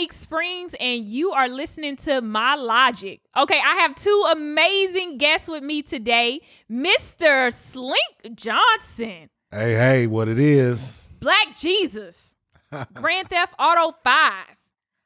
Daphnique Springs, and you are listening to My Logic. Okay, I have two amazing guests with me today. Mr. Slink Johnson. Hey, what it is? Black Jesus. Grand Theft Auto 5.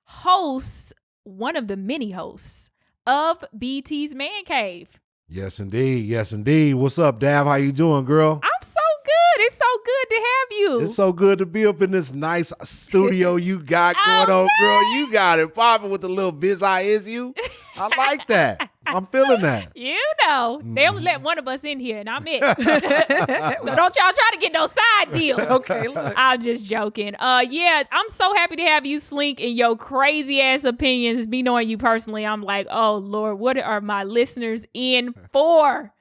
Host, one of the many hosts of BT's Man Cave. Yes, indeed. What's up, Dav? How you doing, girl? I'm so good. It's so good to have you. It's so good to be up in this nice studio you got going on, girl. You got it popping with the little Viz I is you. I like that. I'm feeling that. You know, they only let one of us in here, and I'm it. So don't y'all try to get no side deal. Okay, look. I'm just joking. Yeah, I'm so happy to have you, Slink, and your crazy ass opinions. Me knowing you personally, I'm like, oh Lord, what are my listeners in for?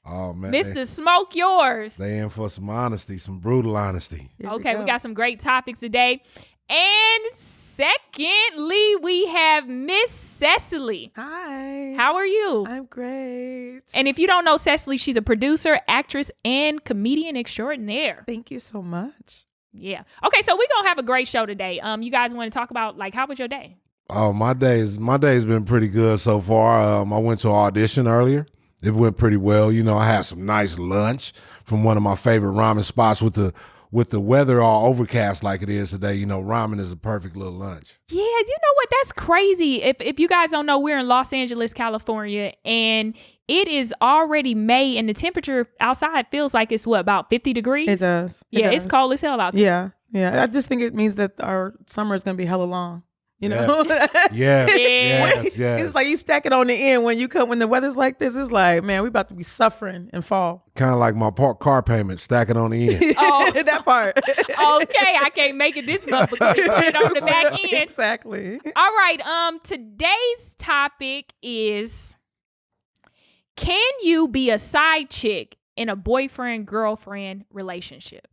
Oh man, Mr. Smoke yours. They in for some honesty, some brutal honesty. Okay, we got some great topics today. And secondly, we have Miss Cecily. Hi. How are you? I'm great. And if you don't know Cecily, she's a producer, actress, and comedian extraordinaire. Thank you so much. Yeah. Okay, so we're going to have a great show today. You guys want to talk about, like, how was your day? Oh, my day's been pretty good so far. I went to an audition earlier. It went pretty well. You know, I had some nice lunch from one of my favorite ramen spots with the weather all overcast like it is today. You know, ramen is a perfect little lunch. Yeah, you know what? That's crazy. If you guys don't know, we're in Los Angeles, California, and it is already May, and the temperature outside feels like it's, about 50 degrees? It does. It's cold as hell out there. Yeah. I just think it means that our summer is going to be hella long. You know? Yes. It's like you stack it on the end when the weather's like this. It's like, man, we about to be suffering in fall. Kind of like my car payment, stack it on the end. Oh, that part. Okay, I can't make it this month because you put it on the back end. Exactly. All right. Today's topic is: can you be a side chick in a boyfriend-girlfriend relationship?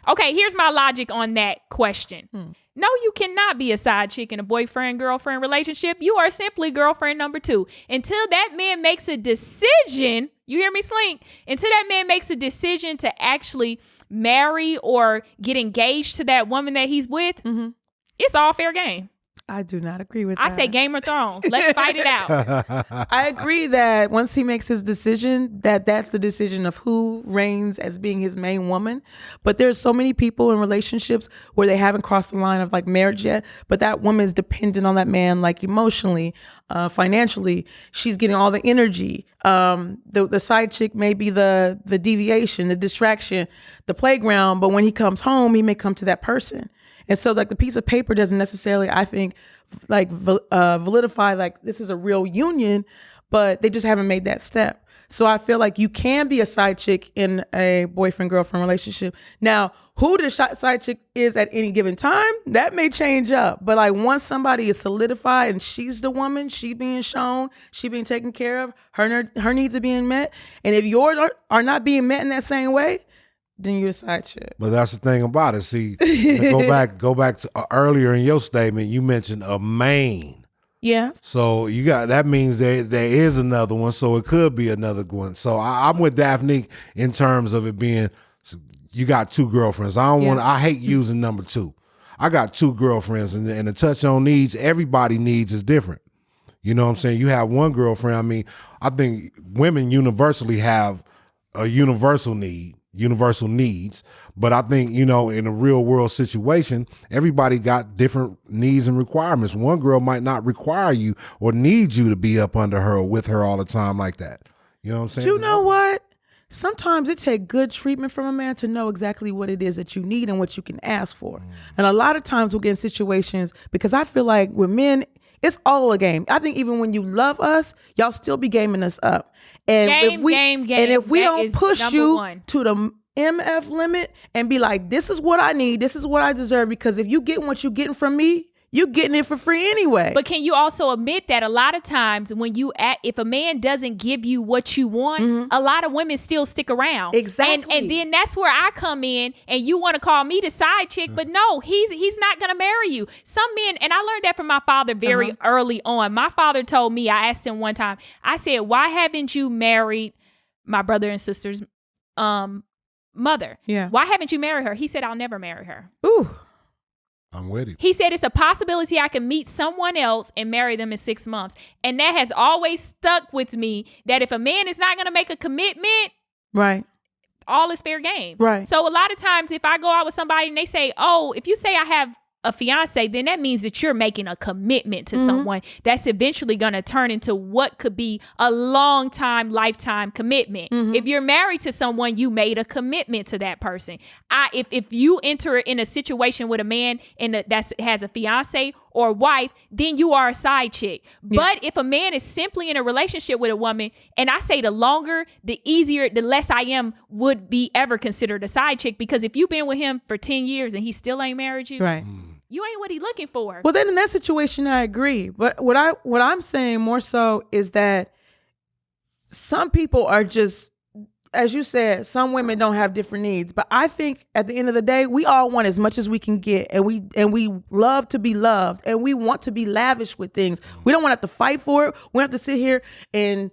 Okay, here's my logic on that question. No, you cannot be a side chick in a boyfriend-girlfriend relationship. You are simply girlfriend number 2. Until that man makes a decision, you hear me, Slink? Until that man makes a decision to actually marry or get engaged to that woman that he's with, it's all fair game. I do not agree with that. I say Game of Thrones. Let's fight it out. I agree that once he makes his decision, that's the decision of who reigns as being his main woman. But there's so many people in relationships where they haven't crossed the line of like marriage yet, but that woman is dependent on that man, like emotionally, financially. She's getting all the energy. The side chick may be the deviation, the distraction, the playground. But when he comes home, he may come to that person. And so like the piece of paper doesn't necessarily, I think, like validify like this is a real union, but they just haven't made that step. So I feel like you can be a side chick in a boyfriend-girlfriend relationship. Now, who the side chick is at any given time, that may change up. But like once somebody is solidified and she's the woman, she being shown, she being taken care of, her needs are being met. And if yours are not being met in that same way, then you're a side chick. But that's the thing about it. See, go back to earlier in your statement, you mentioned a main. Yeah. So you got that means there is another one. So it could be another one. So I'm with Daphnique in terms of it being you got 2 girlfriends. I hate using number 2. I got 2 girlfriends, and to touch on needs, everybody needs is different. You know what I'm saying? You have one girlfriend. I mean, I think women universally have a universal needs, but I think, you know, in a real world situation, everybody got different needs and requirements. One girl might not require you or need you to be up under her or with her all the time like that. You know what I'm saying? You know what? Sometimes it takes good treatment from a man to know exactly what it is that you need and what you can ask for. And a lot of times we'll get in situations, because I feel like with men, it's all a game. I think even when you love us, y'all still be gaming us up. And Game. And if we That don't is push number you one. to the MF limit and be like, this is what I need, this is what I deserve, because if you get what you're getting from me, you're getting it for free anyway. But can you also admit that a lot of times when if a man doesn't give you what you want, a lot of women still stick around. Exactly. And then that's where I come in, and you want to call me the side chick, but no, he's not going to marry you. Some men, and I learned that from my father very early on. My father told me, I asked him one time, I said, why haven't you married my brother and sister's mother? Yeah. Why haven't you married her? He said, I'll never marry her. Ooh. I'm with him. He said it's a possibility I can meet someone else and marry them in 6 months. And that has always stuck with me, that if a man is not going to make a commitment, Right. all is fair game. Right. So a lot of times if I go out with somebody and they say, oh, if you say I have a fiance, then that means that you're making a commitment to someone that's eventually going to turn into what could be a long time, lifetime commitment. If you're married to someone, you made a commitment to that person. If you enter in a situation with a man that has a fiance or wife, then you are a side chick. But if a man is simply in a relationship with a woman, and I say the longer, the easier, the less I am would be ever considered a side chick, because if you've been with him for 10 years and he still ain't married you, Right. you ain't what he looking for. Well, then in that situation, I agree. But what I'm saying more so is that some people are just, as you said, some women don't have different needs. But I think at the end of the day, we all want as much as we can get, and we love to be loved, and we want to be lavish with things. We don't want to have to fight for it. We don't have to sit here and,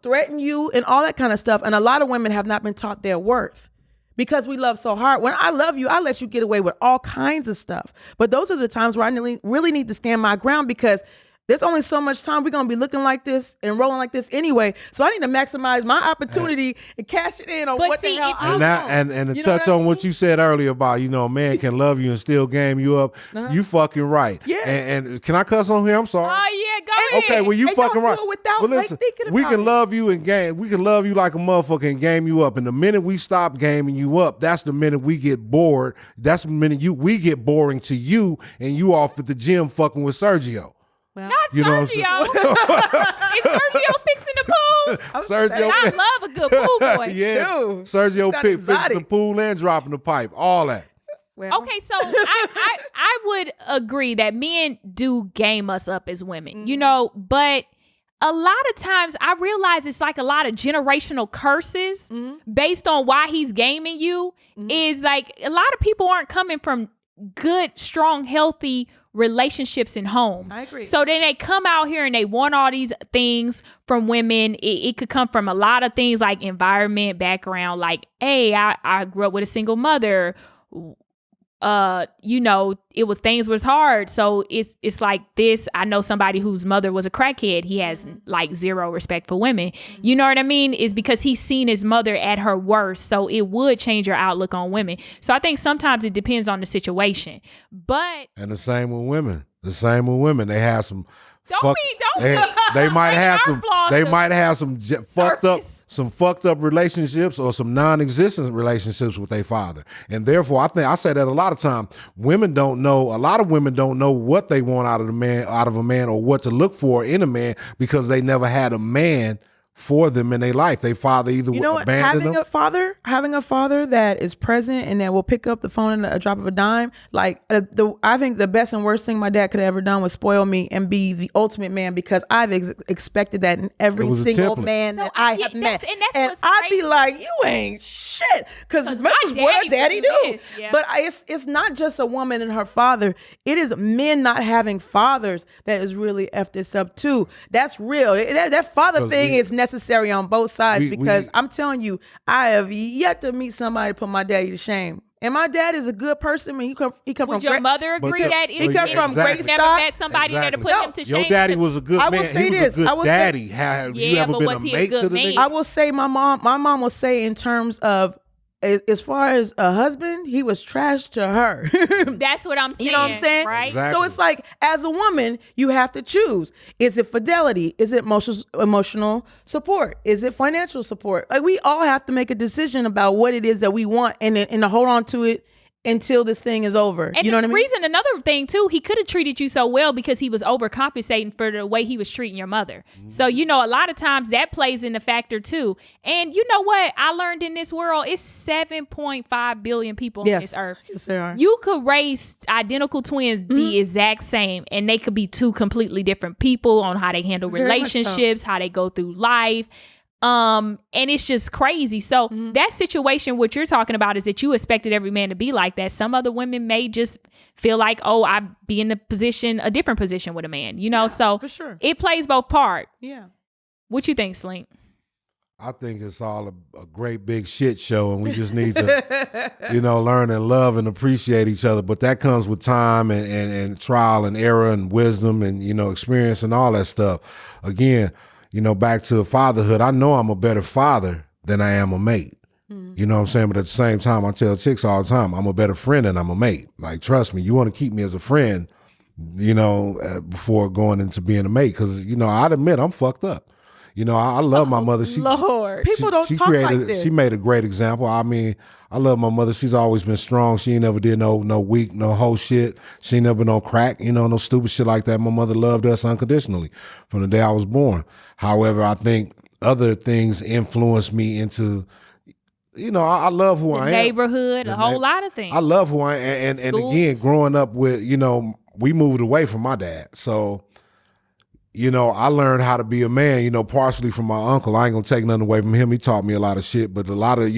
threaten you and all that kind of stuff. And a lot of women have not been taught their worth. Because we love so hard. When I love you, I let you get away with all kinds of stuff. But those are the times where I really need to stand my ground, because there's only so much time we're going to be looking like this and rolling like this anyway. So I need to maximize my opportunity and cash it in on what the hell I want. And to touch on what you said earlier about, a man can love you and still game you up. You fucking right. Yes. And can I cuss on here? I'm sorry. Oh yeah, go ahead. Okay, well, you And fucking y'all right. do it without, Well, listen, thinking we about can it. love you and game. We can love you like a motherfucker and game you up. And the minute we stop gaming you up, that's the minute we get bored. That's the minute we get boring to you, and you off at the gym fucking with Sergio. Well, Not You know what Sergio. Is Sergio fixing the pool? Sergio, I love a good pool boy. yes. Dude, Sergio got fixing exotic. the pool and dropping the pipe. All that. well, Okay, so I would agree that men do game us up as women, but a lot of times I realize it's like a lot of generational curses based on why he's gaming you. Is like a lot of people aren't coming from good, strong, healthy relationships and homes. I agree. So then they come out here and they want all these things from women. It could come from a lot of things like environment, background, like, hey, I grew up with a single mother. It was things was hard. So it's like this. I know somebody whose mother was a crackhead. He has like zero respect for women. You know what I mean? Is because he's seen his mother at her worst. So it would change your outlook on women. So I think sometimes it depends on the situation. But And the same with women. They have some. They might have some. They might have some fucked up relationships or some non-existent relationships with their father, and therefore I say that a lot of times women don't know. A lot of women don't know what they want out of a man, or what to look for in a man, because they never had a man for them in their life. Their father either abandoned them. Having a father that is present and that will pick up the phone at a drop of a dime. Like I think the best and worst thing my dad could have ever done was spoil me and be the ultimate man, because I've expected that in every single man that I have met. And I'd be like, you ain't shit, because that's what a daddy do. Yeah. But it's not just a woman and her father. It is men not having fathers that is really effed this up too. That's real. That father thing is necessary on both sides, because I'm telling you, I have yet to meet somebody to put my daddy to shame. And my dad is a good person. I mean, he come Would from your mother agree that he come from great never stock? met somebody that to put him to shame? Your daddy was a good I man. will say He was this. a I good will daddy. say- Have you Yeah, ever but been was a he a mate good to the man? nigga? I will say my mom will say in terms of, as far as a husband, he was trash to her. That's what I'm saying. You know what I'm saying? Right? Exactly. So it's like, as a woman, you have to choose. Is it fidelity? Is it emotional support? Is it financial support? Like, we all have to make a decision about what it is that we want, and to hold on to it until this thing is over. And you know what I mean? Another thing too, he could have treated you so well because he was overcompensating for the way he was treating your mother. So, a lot of times that plays in the factor too. And you know what? I learned in this world, it's 7.5 billion people on this earth. Yes, there are. You could raise identical twins the exact same, and they could be two completely different people on how they handle Very much so. relationships, how they go through life. And it's just crazy. So that situation, what you're talking about, is that you expected every man to be like that. Some other women may just feel like, oh, I'd be in a different position with a man, so for sure. it plays both part. Yeah. What you think, Slink? I think it's all a great big shit show, and we just need to, learn and love and appreciate each other. But that comes with time and trial and error and wisdom and, experience and all that stuff. Again, back to fatherhood, I know I'm a better father than I am a mate. You know what I'm saying? But at the same time, I tell chicks all the time, I'm a better friend than I'm a mate. Like, trust me, you want to keep me as a friend, before going into being a mate. Because, I'd admit I'm fucked up. I love my mother. Lord. People don't talk like this. She made a great example. I mean, I love my mother. She's always been strong. She ain't never did no weak, no whole shit. She ain't never been on crack, no stupid shit like that. My mother loved us unconditionally from the day I was born. However, I think other things influenced me into, I love who I am. Neighborhood, a whole lot of things. I love who I am. And again, growing up with, we moved away from my dad. So, I learned how to be a man, partially from my uncle. I ain't gonna take nothing away from him. He taught me a lot of shit, but a lot of,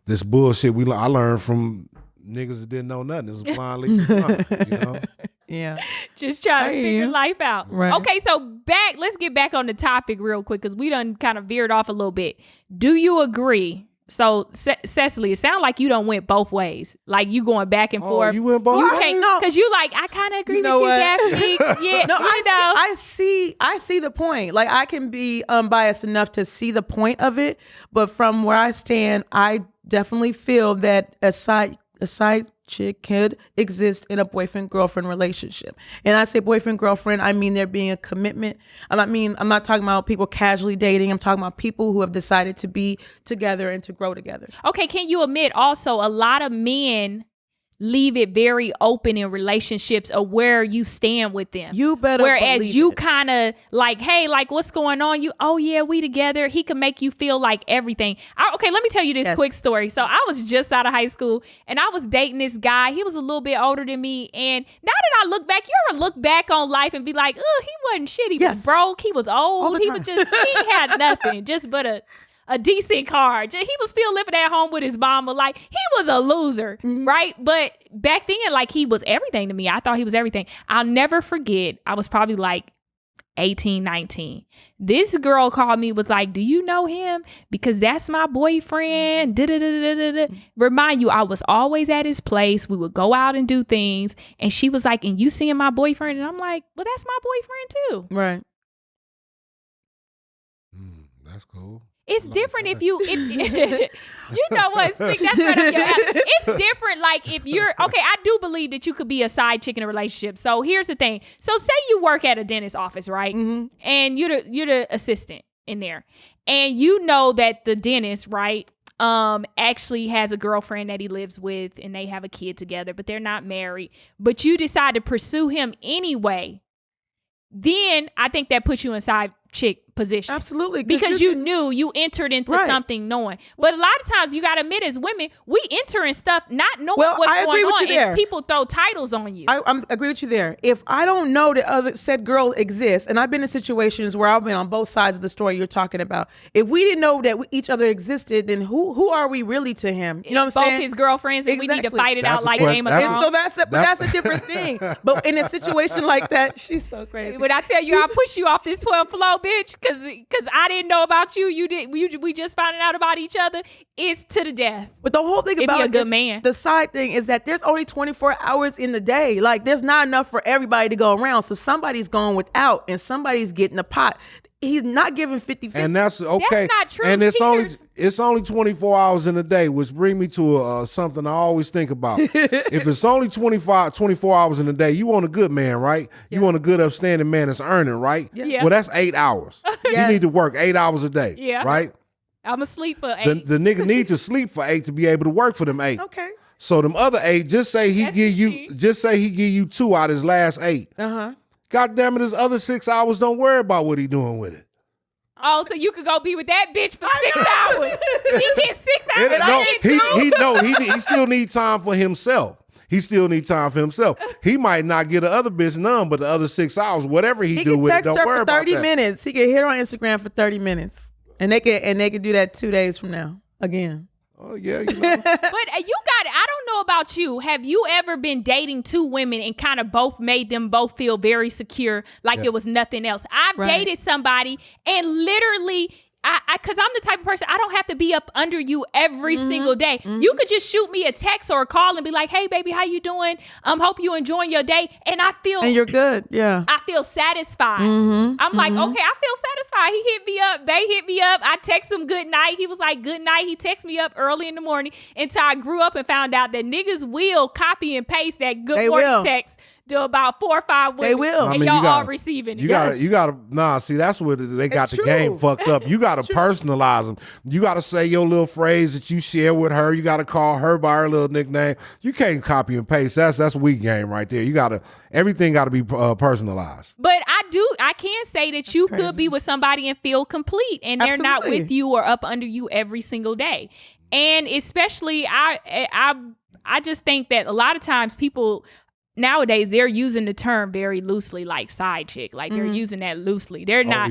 this bullshit I learned from niggas that didn't know nothing. It was blind leading blind, Yeah. Just trying to figure life out. Right. Okay, so let's get back on the topic real quick because we done kind of veered off a little bit. Do you agree? So, Cecily, it sounds like you done went both ways. Like you going back and forth. You went both ways? Okay, because you like, I kind of agree with you, Daphne. Yeah, No, I see the point. Like I can be unbiased enough to see the point of it, but from where I stand, I definitely feel that a side chick could exist in a boyfriend-girlfriend relationship. And I say boyfriend-girlfriend, I mean there being a commitment. I'm not talking about people casually dating. I'm talking about people who have decided to be together and to grow together. Okay, can you admit also a lot of men leave it very open in relationships of where you stand with them. You better Whereas believe you it. kind of like, hey, like what's going on? Oh yeah, we together. He can make you feel like everything. Okay, let me tell you this quick story. So I was just out of high school and I was dating this guy. He was a little bit older than me. And now that I look back, you ever look back on life and be like, oh, he wasn't shit. He was broke. He was old. He was just, he had nothing, just but a decent car. He was still living at home with his mama. Like, he was a loser, right? But back then, like, he was everything to me. I thought he was everything. I'll never forget, I was probably like 18, 19. This girl called me, was like, do you know him? Because that's my boyfriend. Remind you, I was always at his place. We would go out and do things. And she was like, and you seeing my boyfriend? And I'm like, well, that's my boyfriend too. Right. That's cool. It's different if you know what, Slink, that's right up your alley. It's different like if you're, okay, I do believe that you could be a side chick in a relationship. So here's the thing. So say you work at a dentist office, right? Mm-hmm. And you're the assistant in there. And you know that the dentist, right, actually has a girlfriend that he lives with and they have a kid together, but they're not married. But you decide to pursue him anyway. Then I think that puts you in side chick position. Absolutely. Because you entered into something knowing. But a lot of times you got to admit as women, we enter in stuff not knowing what's going on and people throw titles on you. I agree with you there. If I don't know that said girl exists, and I've been in situations where I've been on both sides of the story you're talking about. If we didn't know that each other existed, then who are we really to him? You know what I'm saying? Both his girlfriends and we need to fight it out like Game of Thrones. So that's a different thing. But in a situation like that, she's so crazy. When I tell you I push you off this 12th floor, bitch, because I didn't know about you. We just finding out about each other. It's to the death. But the whole thing about a good man. The side thing is that there's only 24 hours in the day. Like there's not enough for everybody to go around. So somebody's going without and somebody's getting a pot. He's not giving 50-50. And that's okay. That's not true. And it's only 24 hours in a day, which bring me to something I always think about. If it's only 24 hours in a day, you want a good man, right? You want a good upstanding man that's earning, right? Yeah. Well, that's 8 hours. You need to work 8 hours a day, right? I'm asleep for 8. The nigga need to sleep for 8 to be able to work for them 8. Okay. So them other 8, just say he give you 2 out of his last 8. Uh-huh. God damn it, his other 6 hours, don't worry about what he doing with it. Oh, so you could go be with that bitch for 6 hours. He gets 6 hours. He still need time for himself. He still need time for himself. He might not get the other bitch none, but the other 6 hours, whatever he do with it, don't worry about that. He can text her for 30 minutes. He can hit her on Instagram for 30 minutes. And they can do that 2 days from now again. Oh, yeah, you know. But you got it. I don't know about you. Have you ever been dating 2 women and kind of both made them both feel very secure, like it was nothing else? I've dated somebody and literally Because I'm the type of person, I don't have to be up under you every single day. You could just shoot me a text or a call and be like, hey, baby, how you doing? Hope you enjoying your day. And I feel... And you're good, yeah. I feel satisfied. I'm like, okay, I feel satisfied. He hit me up. They hit me up. I text him good night. He was like, good night. He texted me up early in the morning until I grew up and found out that niggas will copy and paste that good morning text to about 4 or 5 women. They will. And y'all all receiving it. You gotta, nah, see, that's where they got the game fucked up. You gotta personalize them. You gotta say your little phrase that you share with her. You gotta call her by her little nickname. You can't copy and paste. That's weak game right there. Everything gotta be personalized. But I can say that you could be with somebody and feel complete and they're not with you or up under you every single day. And especially, I just think that a lot of times people... Nowadays, they're using the term very loosely, like side chick. Like they're using that loosely. They're not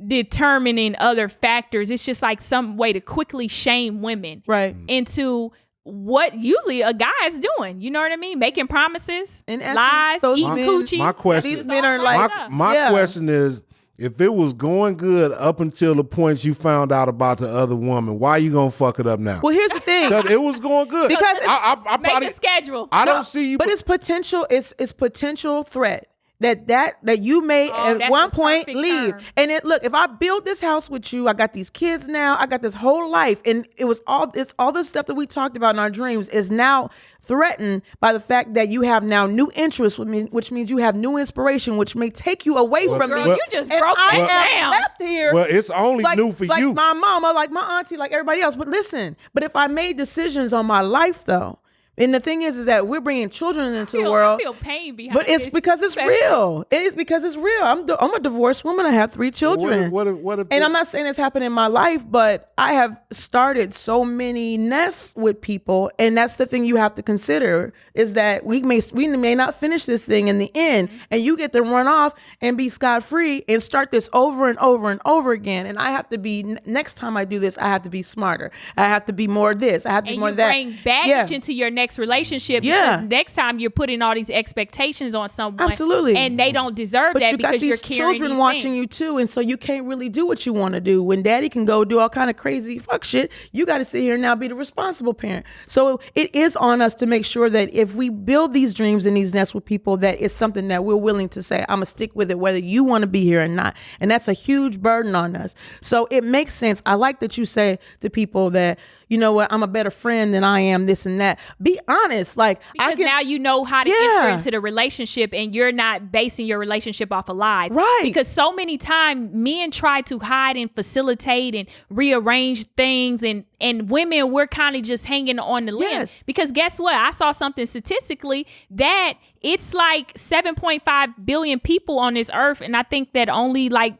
determining other factors. It's just like some way to quickly shame women into what usually a guy is doing. You know what I mean? Making promises, lies, eating coochie. My question, these men are like, my question is, if it was going good up until the point you found out about the other woman, why you gonna fuck it up now? Well, here's the thing. It was going good. Because I make a schedule. I don't see you. But it's potential. It's potential threat that you may at one point leave. And look, if I build this house with you, I got these kids now, I got this whole life, and it's all the stuff that we talked about in our dreams is now threatened by the fact that you have now new interests with me, which means you have new inspiration, which may take you away from me. You just broke that down. Left here. Well, it's only new for you. Like my mama, like my auntie, like everybody else. But listen, if I made decisions on my life though, and the thing is that we're bringing children into the world. I feel pain behind but it's because it's real. It is because it's real. I'm a divorced woman. I have 3 children. What if and I'm not saying this happened in my life, but I have started so many nests with people, and that's the thing you have to consider is that we may not finish this thing in the end, and you get to run off and be scot-free and start this over and over and over again. And I have to be next time I do this, I have to be smarter. I have to be more this. I have to be more that. And you bring baggage into your next relationship because next time you're putting all these expectations on someone. Absolutely. And they don't deserve that because you're carrying children watching you too, and so you can't really do what you want to do. When daddy can go do all kind of crazy fuck shit, you got to sit here and now be the responsible parent. So it is on us to make sure that if we build these dreams and these nests with people, that it's something that we're willing to say, I'm gonna stick with it whether you want to be here or not. And that's a huge burden on us. So it makes sense. I like that you say to people that, you know what, I'm a better friend than I am this and that. Be honest. Because now you know how to enter into the relationship and you're not basing your relationship off of lies. Right. Because so many times men try to hide and facilitate and rearrange things and women, we're kind of just hanging on the limb. Yes. Because guess what? I saw something statistically that it's like 7.5 billion people on this earth, and I think that only like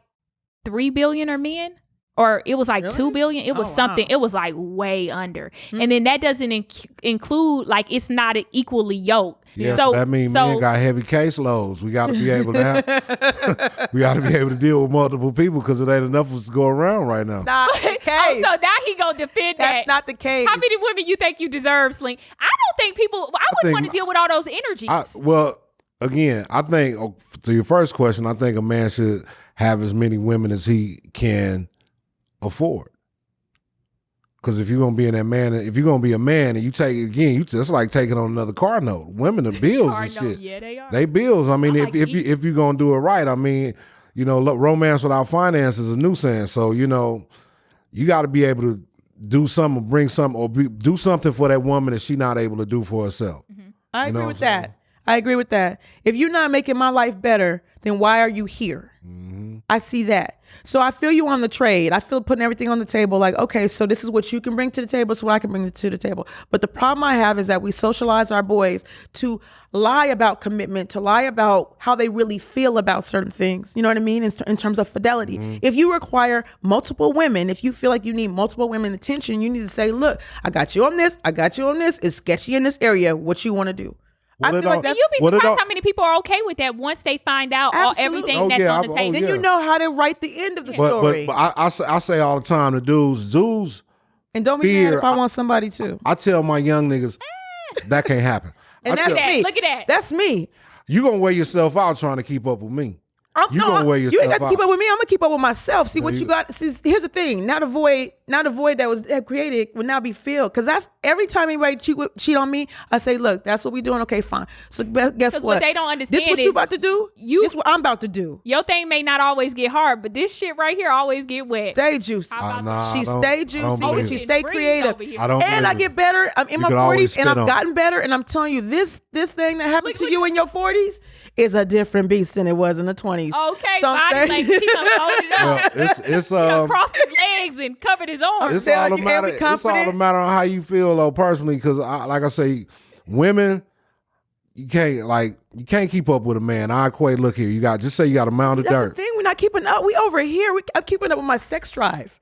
3 billion are men. Or it was like really? 2 billion. It was something. Wow. It was like way under. Mm-hmm. And then that doesn't include, like, it's not equally yoked. Yeah, so that means men got heavy caseloads. We got to be able to have. We got to be able to deal with multiple people because it ain't enough of us to go around right now. Not the case. So now he gonna defend that. That's not the case. How many women you think you deserve, Slink? I don't think people. I wouldn't want to deal with all those energies. Well, again, I think to your first question, I think a man should have as many women as he can afford. Because if you're gonna be a man and you take again, it's like taking on another car note. Women are bills and shit. Yeah, they are. They bills. I mean, if you're gonna do it right, I mean, you know, romance without finance is a nuisance. So you know, you got to be able to do something, bring something, or do something for that woman that she's not able to do for herself. Mm-hmm. I agree with that. I agree with that. If you're not making my life better, then why are you here? Mm-hmm. I see that. So I feel you on the trade. I feel putting everything on the table like, okay, so this is what you can bring to the table, so what I can bring to the table. But the problem I have is that we socialize our boys to lie about commitment, to lie about how they really feel about certain things. You know what I mean? In terms of fidelity. Mm-hmm. If you require multiple women, if you feel like you need multiple women attention, you need to say, look, I got you on this. I got you on this. It's sketchy in this area. What you want to do? I feel like you'll be surprised how many people are okay with that once they find out everything that's on the table. Then you know how to write the end of the story. But I say all the time to dudes, and don't be mad if I want somebody too. I tell my young niggas that can't happen. And that's me. Look at that. That's me. You gonna wear yourself out trying to keep up with me. You gonna wear yourself You ain't got to keep out. up with me. I'm gonna keep up with myself. See what you- you got. See, here's the thing. Now the void that was created will now be filled. Because that's every time anybody cheat on me, I say, look, that's what we doing. Okay, fine. So guess what? what they don't understand This what is you about to do. This what I'm about to do. Your thing may not always get hard, but this shit right here always get wet. Stay juicy. Nah, She I don't- stay I don't juicy believe and she it. stay creative. I don't And I believe get better. I'm in You my could always 40s and spit I've on. gotten better. And I'm telling you, this thing that happened to you in your 40s is a different beast than it was in the 20s. Okay, So I'm body saying- language. He done folded it Well, up. it's He done crossed his legs and covered his arms. It's Tell all a you, and matter. be It's all a confident. matter on how you feel, though, personally. Because, like I say, women, you can't keep up with a man. I equate. Look here, you got a mound of That's dirt. the thing. We're not keeping up. We over here. I'm keeping up with my sex drive.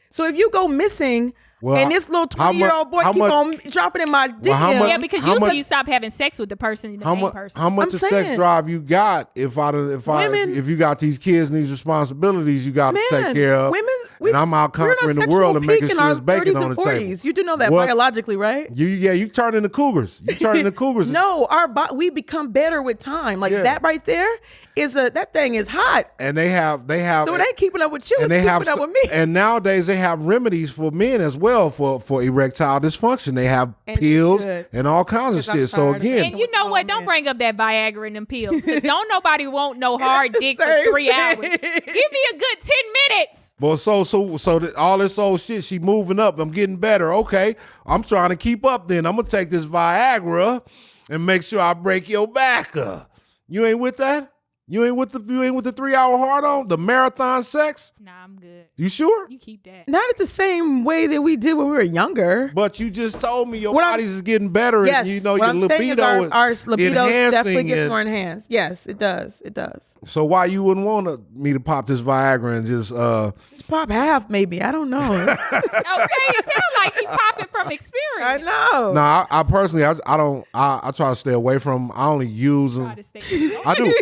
So if you go missing Well, and this little how 20-year-old boy how keep much- on dropping in my DM, Well, how much- Yeah, because How usually much- you stop having sex with the person, the How main much? person. How much I'm of sex saying. drive you got? Women- If you got these kids and these responsibilities, you got to take man, care of. women, and I'm out we're in our conquering the sexual world and making peak in sure our there's bacon 30s on and the 40s. table. You do know that What? biologically, right? You turn into cougars. You turn into cougars. No, we become better with time. Like Yeah. that right there that thing is hot. And they have. So it ain't keeping up with you. and It's they have keeping up with me. and nowadays they have remedies for men as well for erectile dysfunction. They have And pills good. and all kinds of Because I'm shit. So tired of again, And you know what? Don't man. bring up that Viagra and them pills. Because don't nobody want no hard dick for Same 3 hours. thing. Give me a good 10 minutes. well, all this old shit, she moving up. I'm getting better. Okay, I'm trying to keep up. Then I'm gonna take this Viagra and make sure I break your back up. You ain't with that? You ain't with the 3 hour hard on the marathon sex? Nah, I'm good. You sure? You keep that. Not at the same way that we did when we were younger. But you just told me your What I'm- body's is getting better, Yes, and you know what your I'm saying is libido our libido definitely enhancing. gets more enhanced. Yes, it does. It does. So why you wouldn't want me to pop this Viagra and just It's pop half, maybe. I don't know. Okay, it sounds like he popping from experience. I know. No, I personally, I don't. I try to stay away from 'em. I only use them. Try to stay- I do.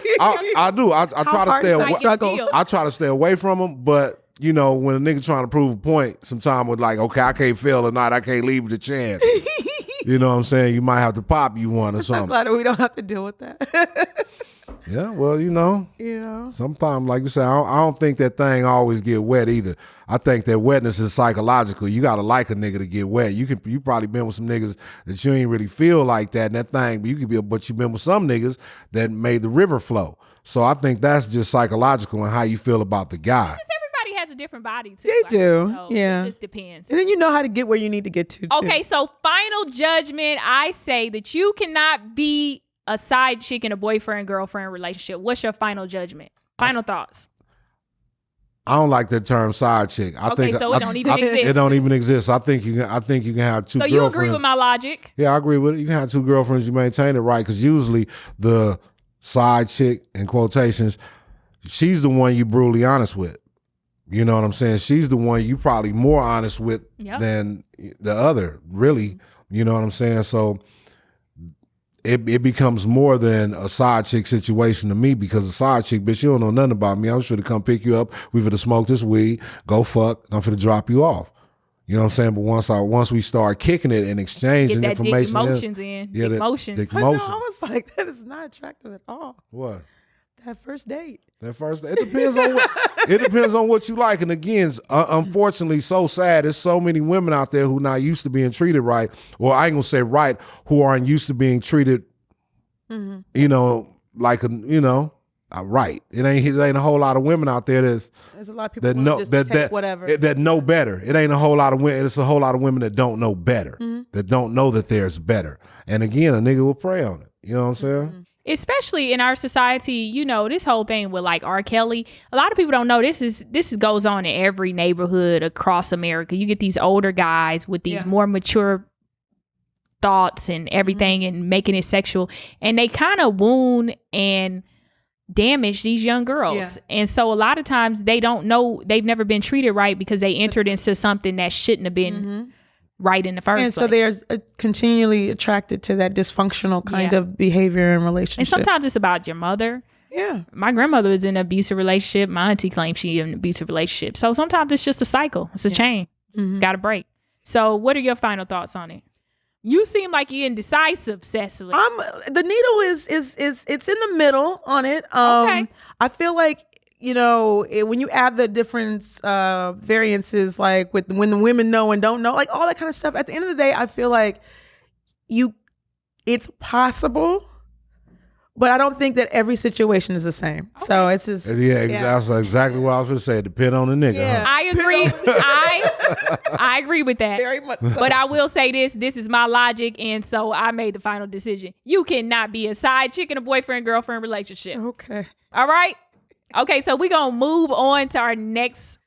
I do. I try to hard stay is away. that struggle? Deal. I try to stay away from them. But you know, when a nigga trying to prove a point, sometimes with like, okay, I can't fail tonight. I can't leave it a chance. You know what I'm saying? You might have to pop you one or I'm something. glad that we don't have to deal with that. Yeah. Well, you know. You know. Sometimes, like you said, I don't think that thing always get wet either. I think that wetness is psychological. You gotta like a nigga to get wet. You probably been with some niggas that you ain't really feel like that and that thing, but you been with some niggas that made the river flow. So I think that's just psychological and how you feel about the guy. Because everybody has a different body, too. They do, So yeah. It just depends. And then you know how to get where you need to get to. too. Okay, so final judgment. I say that you cannot be a side chick in a boyfriend-girlfriend relationship. What's your final judgment? Final thoughts. I don't like that term side chick. I Okay, think so it don't even exist. It don't even exist. I think you can have two So girlfriends. you agree with my logic? Yeah, I agree with it. You can have two girlfriends. You maintain it right because usually the side chick, in quotations, she's the one you brutally honest with. You know what I'm saying? She's the one you probably more honest with Yep. than the other, really. You know what I'm saying? So it becomes more than a side chick situation to me because a side chick, bitch, you don't know nothing about me. I'm just finna come pick you up. We finna smoke this weed, go fuck, and I'm finna drop you off. You know what I'm saying? But once we start kicking it and exchanging Get that dick information, emotions in. yeah, Dick that motions. dick But no, motion. I was like, that is not attractive at all. What? That first date. That first, it depends on what you like. And again, unfortunately, so sad. There's so many women out there who not used to being treated right, or I ain't gonna say right, who aren't used to being treated, you know, like right. It ain't a whole lot of women out there There's a lot of people that who know just that take whatever. that know better. It ain't a whole lot of women. It's a whole lot of women that don't know better, that don't know that there's better. And again, a nigga will prey on it. You know what I'm saying? Especially in our society, you know, this whole thing with like R. Kelly, a lot of people don't know this goes on in every neighborhood across America. You get these older guys with these more mature thoughts and everything and making it sexual, and they kind of wound and damage these young girls. And so a lot of times they don't know, they've never been treated right because they entered into something that shouldn't have been right in the first place. And so they're continually attracted to that dysfunctional kind of behavior and relationship. And sometimes it's about your mother. Yeah. My grandmother was in an abusive relationship. My auntie claims she's in an abusive relationship. So sometimes it's just a cycle. It's a chain. It's got to break. So what are your final thoughts on it? You seem like you're indecisive, Cecily. The needle is it's in the middle on it. Okay. I feel like, when you add the different variances, like when the women know and don't know, like all that kind of stuff, at the end of the day, I feel like it's possible, but I don't think that every situation is the same. Okay. So it's just that's exactly what I was going to say. Depend on the nigga. Yeah. Huh? I agree. I agree with that. Very much so. But I will say this is my logic, and so I made the final decision. You cannot be a side chick in a boyfriend-girlfriend relationship. Okay. All right? Okay, so we're going to move on to our next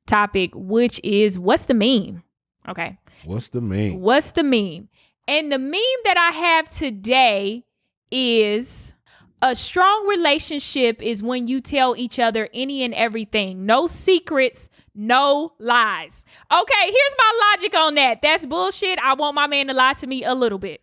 topic, which is what's the meme? Okay. What's the meme? What's the meme? And the meme that I have today is a strong relationship is when you tell each other any and everything. No secrets, no lies. Okay, here's my logic on that. That's bullshit. I want my man to lie to me a little bit.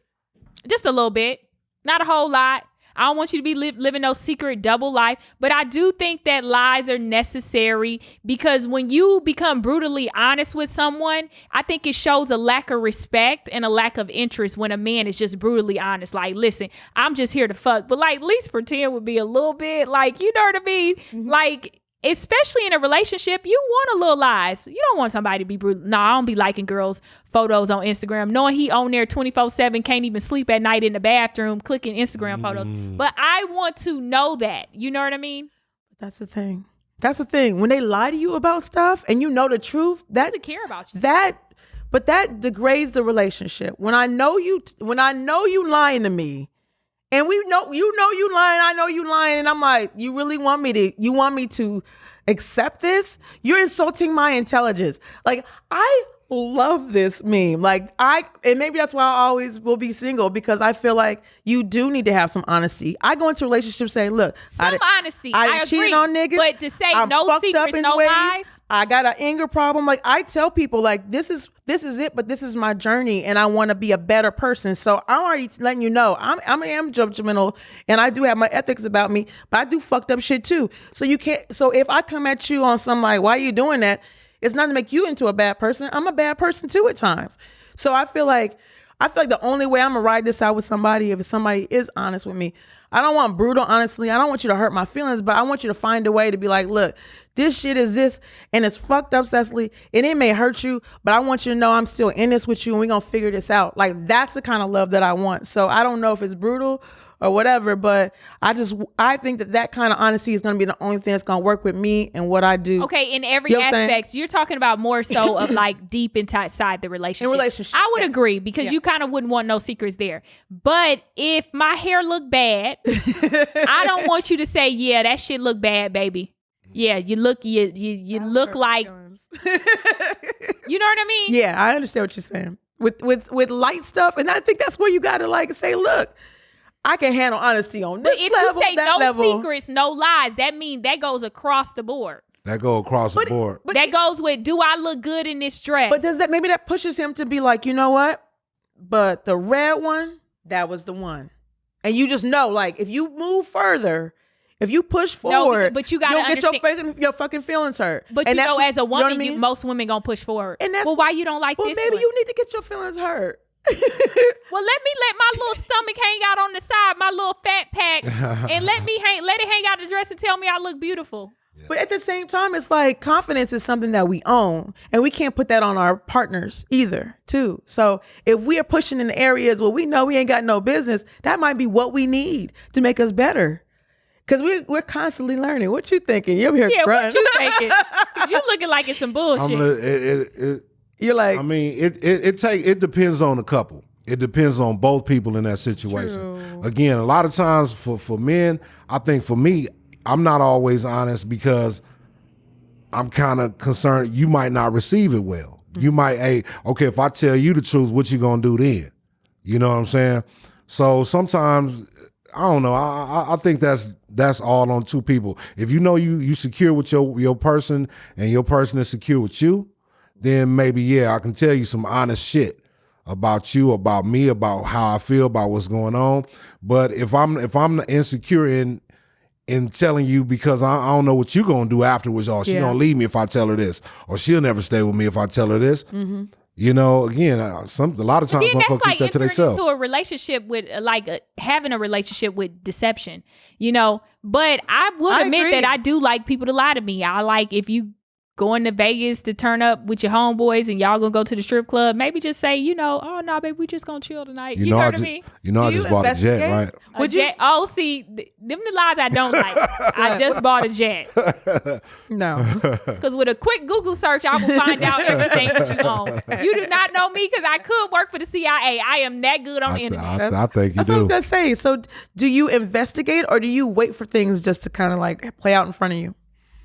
Just a little bit. Not a whole lot. I don't want you to be living no secret double life. But I do think that lies are necessary because when you become brutally honest with someone, I think it shows a lack of respect and a lack of interest when a man is just brutally honest. Like, listen, I'm just here to fuck. But like, at least pretend would be a little bit like, you know what I mean? Mm-hmm. Like, especially in a relationship, you want a little lies. You don't want somebody to be brutal. No, I don't be liking girls' photos on Instagram, knowing he on there 24/7, can't even sleep at night in the bathroom, clicking Instagram photos. But I want to know that. You know what I mean? That's the thing. That's the thing. When they lie to you about stuff and you know the truth, that doesn't care about you. But that degrades the relationship. When I know you lying to me, and you know you lying, I know you lying, and I'm like, you really want me to accept this? You're insulting my intelligence. Like, I love this meme. Like, and maybe that's why I always will be single, because I feel like you do need to have some honesty. I go into relationships saying, look, honesty. I cheated agree. on niggas. But to say I'm no secrets, no lies. I got an anger problem. Like, I tell people, like, this is it, but this is my journey, and I want to be a better person. So I'm already letting you know I am judgmental, and I do have my ethics about me, but I do fucked up shit too. So you can't. So if I come at you on some like, why are you doing that? It's not to make you into a bad person. I'm a bad person too at times. So I feel like the only way I'm gonna ride this out with somebody, if somebody is honest with me. I don't want brutal, honestly. I don't want you to hurt my feelings, but I want you to find a way to be like, look, this shit is this, and it's fucked up, Cecily, and it may hurt you, but I want you to know I'm still in this with you, and we're gonna figure this out. Like, that's the kind of love that I want. So I don't know if it's brutal or whatever, but I think that kind of honesty is going to be the only thing that's going to work with me and what I do. Okay, in every aspect, you're talking about more so of like deep inside the relationship. In relationship, I would agree, because you kind of wouldn't want no secrets there. But if my hair look bad, I don't want you to say, yeah, that shit look bad, baby. Yeah, you look like, you know what I mean? Yeah, I understand what you're saying. With light stuff, and I think that's where you got to like say, look, I can handle honesty on this level, if you say no level. Secrets, no lies, that means that goes across the board. That go across the board. But that goes with, do I look good in this dress? But maybe that pushes him to be like, you know what? But the red one, that was the one. And you just know, like, if you move further, if you push forward, but you gotta you'll get your fucking feelings hurt. But and as a woman, most women gonna push forward. And that's, why you don't like this? Well, maybe you need to get your feelings hurt. Well, let me let my little stomach hang out on the side, my little fat pack, and let it hang out the dress and tell me I look beautiful. Yeah. But at the same time, it's like confidence is something that we own, and we can't put that on our partners either, too. So if we are pushing in areas where we know we ain't got no business, that might be what we need to make us better. Because we're constantly learning. What you thinking? You're here grunting. What you thinking? You looking like it's some bullshit. You're like, I mean, it depends on the couple. It depends on both people in that situation. True. Again, a lot of times for men, I think for me, I'm not always honest because I'm kind of concerned you might not receive it well. Mm-hmm. You might, okay, if I tell you the truth, what you gonna do then? You know what I'm saying? So sometimes, I don't know. I think that's all on two people. If you know you secure with your person and your person is secure with you, then maybe, I can tell you some honest shit about you, about me, about how I feel, about what's going on. But if I'm insecure in telling you because I don't know what you're going to do afterwards, or she's going to leave me if I tell her this, or she'll never stay with me if I tell her this, You know, again, a lot of times Then that's motherfuckers like keep that to entering themselves. into a relationship with having a relationship with deception, you know. But I would admit agree. that I do like people to lie to me. I like if you going to Vegas to turn up with your homeboys and y'all gonna go to the strip club, maybe just say, you know, oh no, baby, we just gonna chill tonight. You heard of me? You know, I just bought a jet, right? Would you? Oh, see, them the lies I don't like. I just bought a jet. No. Because with a quick Google search, I will find out everything that you own. You do not know me because I could work for the CIA. I am that good on the internet. I think you That's do. what I'm gonna say. So, do you investigate or do you wait for things just to kind of like play out in front of you?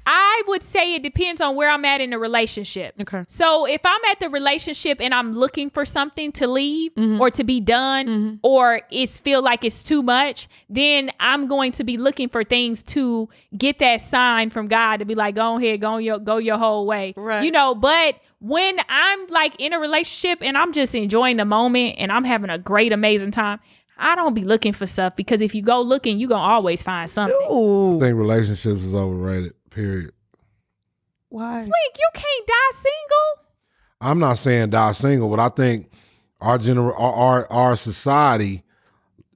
I would say it depends on where I'm at in the relationship. Okay. So if I'm at the relationship and I'm looking for something to leave or to be done or it's feel like it's too much, then I'm going to be looking for things to get that sign from God to be like, go ahead, go your whole way. Right. You know, but when I'm like in a relationship and I'm just enjoying the moment and I'm having a great, amazing time, I don't be looking for stuff because if you go looking, you're going to always find something. Ooh. I think relationships is overrated, period. Why? Slink, you can't die single. I'm not saying die single, but I think our society,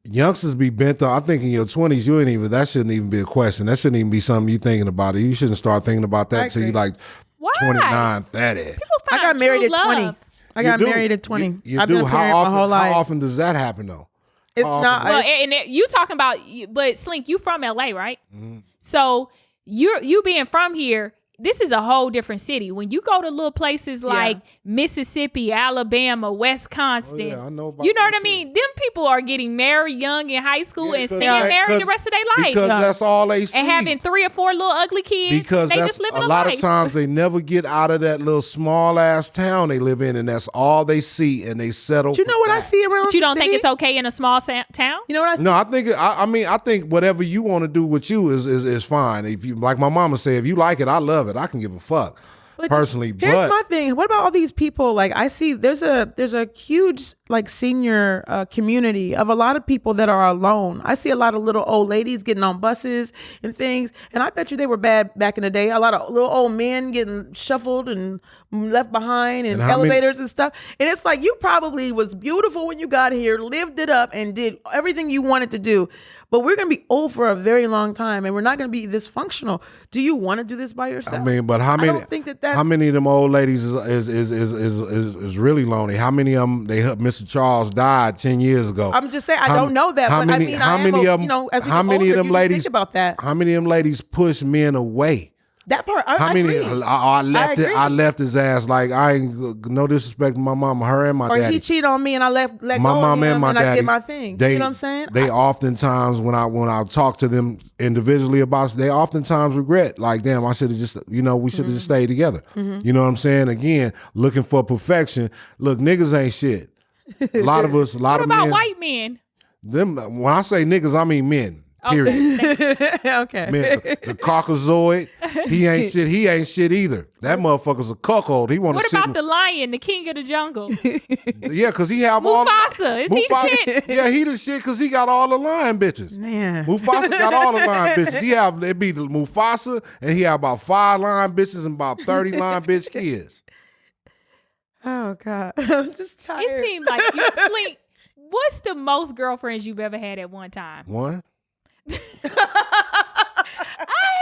youngsters be bent on. I think in your 20s, that shouldn't even be a question. That shouldn't even be something you thinking about. You shouldn't start thinking about that till you like Why? 29, 30. People I find got married true at 20. love. I got You do. married at 20. You I've do. been a parent my whole life. How often does that happen though? It's How not. often Well, and you talking about, but Slink, you from LA, right? Mm-hmm. So you being from here, this is a whole different city. When you go to little places like Mississippi, Alabama, Wisconsin, I know about you know that what I too. mean? Them people are getting married young in high school and staying because- married the rest of their life. Because that's all they see. And having 3 or 4 little ugly kids. Because they that's just living a lot life. of times they never get out of that little small ass town they live in, and that's all they see, and they settle. But you know what I see around But you don't the think city? it's okay in a small town? You know what I see? No, I think I think whatever you want to do with you is fine. If you like my mama said, if you like it, I love it. I can give a fuck. Personally, Here's but my thing. What about all these people? Like I see, there's a huge like senior community of a lot of people that are alone. I see a lot of little old ladies getting on buses and things, and I bet you they were bad back in the day. A lot of little old men getting shuffled and left behind in And how many- elevators and stuff. And it's like you probably was beautiful when you got here, lived it up, and did everything you wanted to do. But we're gonna be old for a very long time, and we're not gonna be this functional. Do you want to do this by yourself? I mean, but how many? I don't think that's how many of them old ladies is really lonely? How many of them? Mr. Charles died 10 years ago. I'm just saying I don't know that, but I mean, how many of them? you know, as we how get many older, of them you ladies? think about that. How many of them ladies push men away? That part, I How many? agree. I left it. agree. I left his ass. Like I ain't no disrespect to my mama, her and my Or daddy. he cheat on me and I let My go mom of him and my I daddy. did my thing. They, you know what I'm saying? They oftentimes when I talk to them individually about it, they oftentimes regret. Like, damn, I should have just, we should have just stayed together. You know what I'm saying? Again, looking for perfection. Look, niggas ain't shit. A lot of us, What of about men. white men? Them when I say niggas, I mean men. Period. Okay. Man, the Caucasoid, he ain't shit. He ain't shit either. That motherfucker's a cuckold. He want to What sit. about the lion, the king of the jungle? Yeah, because he have all. Mufasa, is he the shit? Yeah, he the shit because he got all the lion bitches. Man. Mufasa got all the lion bitches. It be the Mufasa, and he have about 5 lion bitches and about 30 lion bitch kids. Oh God. I'm just tired. It seemed like you Slink. What's the most girlfriends you've ever had at one time? One. I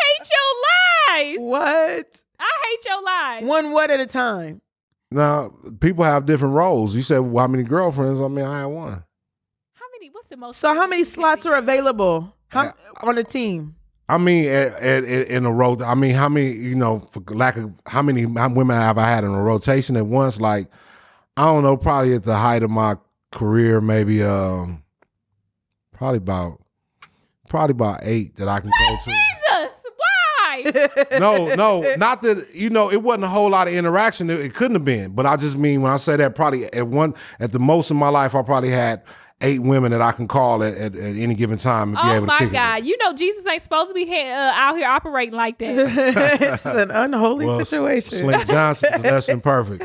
hate your lies. What? I hate your lies. One what at a time? Now, people have different roles. You said, well, how many girlfriends? I mean, I had one. How many? What's the most? So how many slots are available on the team? I mean, in a row. I mean, how many? For lack of how many women have I had in a rotation at once? Like, I don't know. Probably at the height of my career, maybe probably about 8 that I can go to. Jesus, why? No, not that it wasn't a whole lot of interaction. It couldn't have been, but I just mean when I say that, probably at the most in my life, I probably had 8 women that I can call at any given time and be Oh able to my pick God! Jesus ain't supposed to be out here operating like that. It's an unholy Well, situation. Slink Johnson is less than perfect.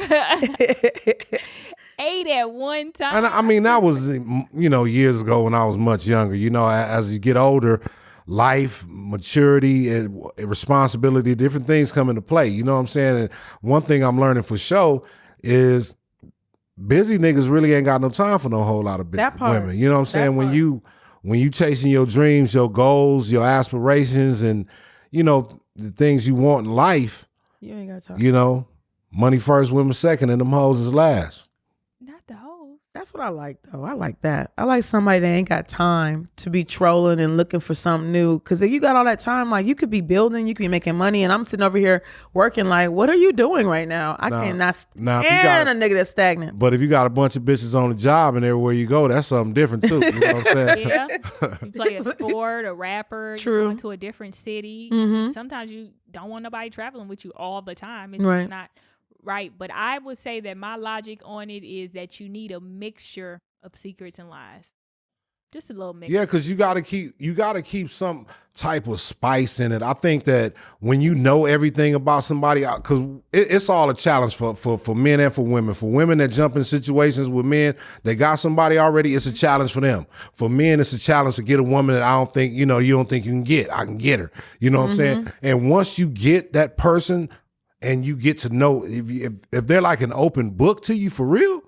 8 at one time. And I mean, that was, years ago when I was much younger. As you get older, life, maturity, and responsibility, different things come into play. You know what I'm saying? And one thing I'm learning for sure is busy niggas really ain't got no time for no whole lot of That part. women. You know what I'm saying? That part. When you chasing your dreams, your goals, your aspirations, and the things you want in life, You ain't got time. Money first, women second, and them hoes is last. Not the hoes. That's what I like, though. I like that. I like somebody that ain't got time to be trolling and looking for something new. Because if you got all that time, like, you could be building, you could be making money, and I'm sitting over here working like, what are you doing right now? I cannot stand a nigga that's stagnant. But if you got a bunch of bitches on the job and everywhere you go, that's something different, too. You know what I'm saying? Yeah. You play a sport, a rapper, True. you go to a different city. Mhm. Sometimes you don't want nobody traveling with you all the time. It's Right. just not right. But I would say that my logic on it is that you need a mixture of secrets and lies. Just a little mix. Yeah, because you gotta keep some type of spice in it. I think that when you know everything about somebody, because it's all a challenge for men and for women. For women that jump in situations with men that got somebody already, it's a challenge for them. For men, it's a challenge to get a woman that I don't think you don't think you can get. I can get her. You know what I'm saying? And once you get that person, and you get to know if they're like an open book to you for real,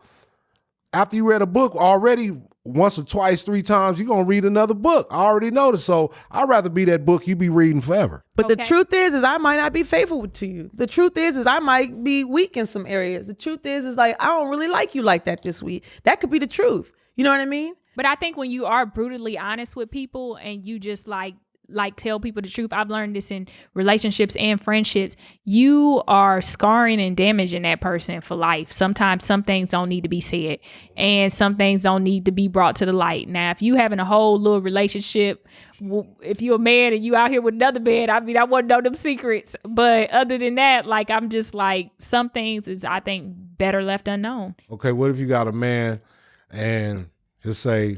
after you read a book already once or twice, 3 times, you're going to read another book. I already know this. So I'd rather be that book you be reading forever. But Okay. the truth is I might not be faithful to you. The truth is I might be weak in some areas. The truth is like, I don't really like you like that this week. That could be the truth. You know what I mean? But I think when you are brutally honest with people and you just like tell people the truth, I've learned this in relationships and friendships, you are scarring and damaging that person for life. Sometimes some things don't need to be said and some things don't need to be brought to the light. Now, if you having a whole little relationship, if you're a man and you out here with another man, I mean, I wouldn't know them secrets. But other than that, like, I'm just like, some things is, I think, better left unknown. Okay, what if you got a man and just say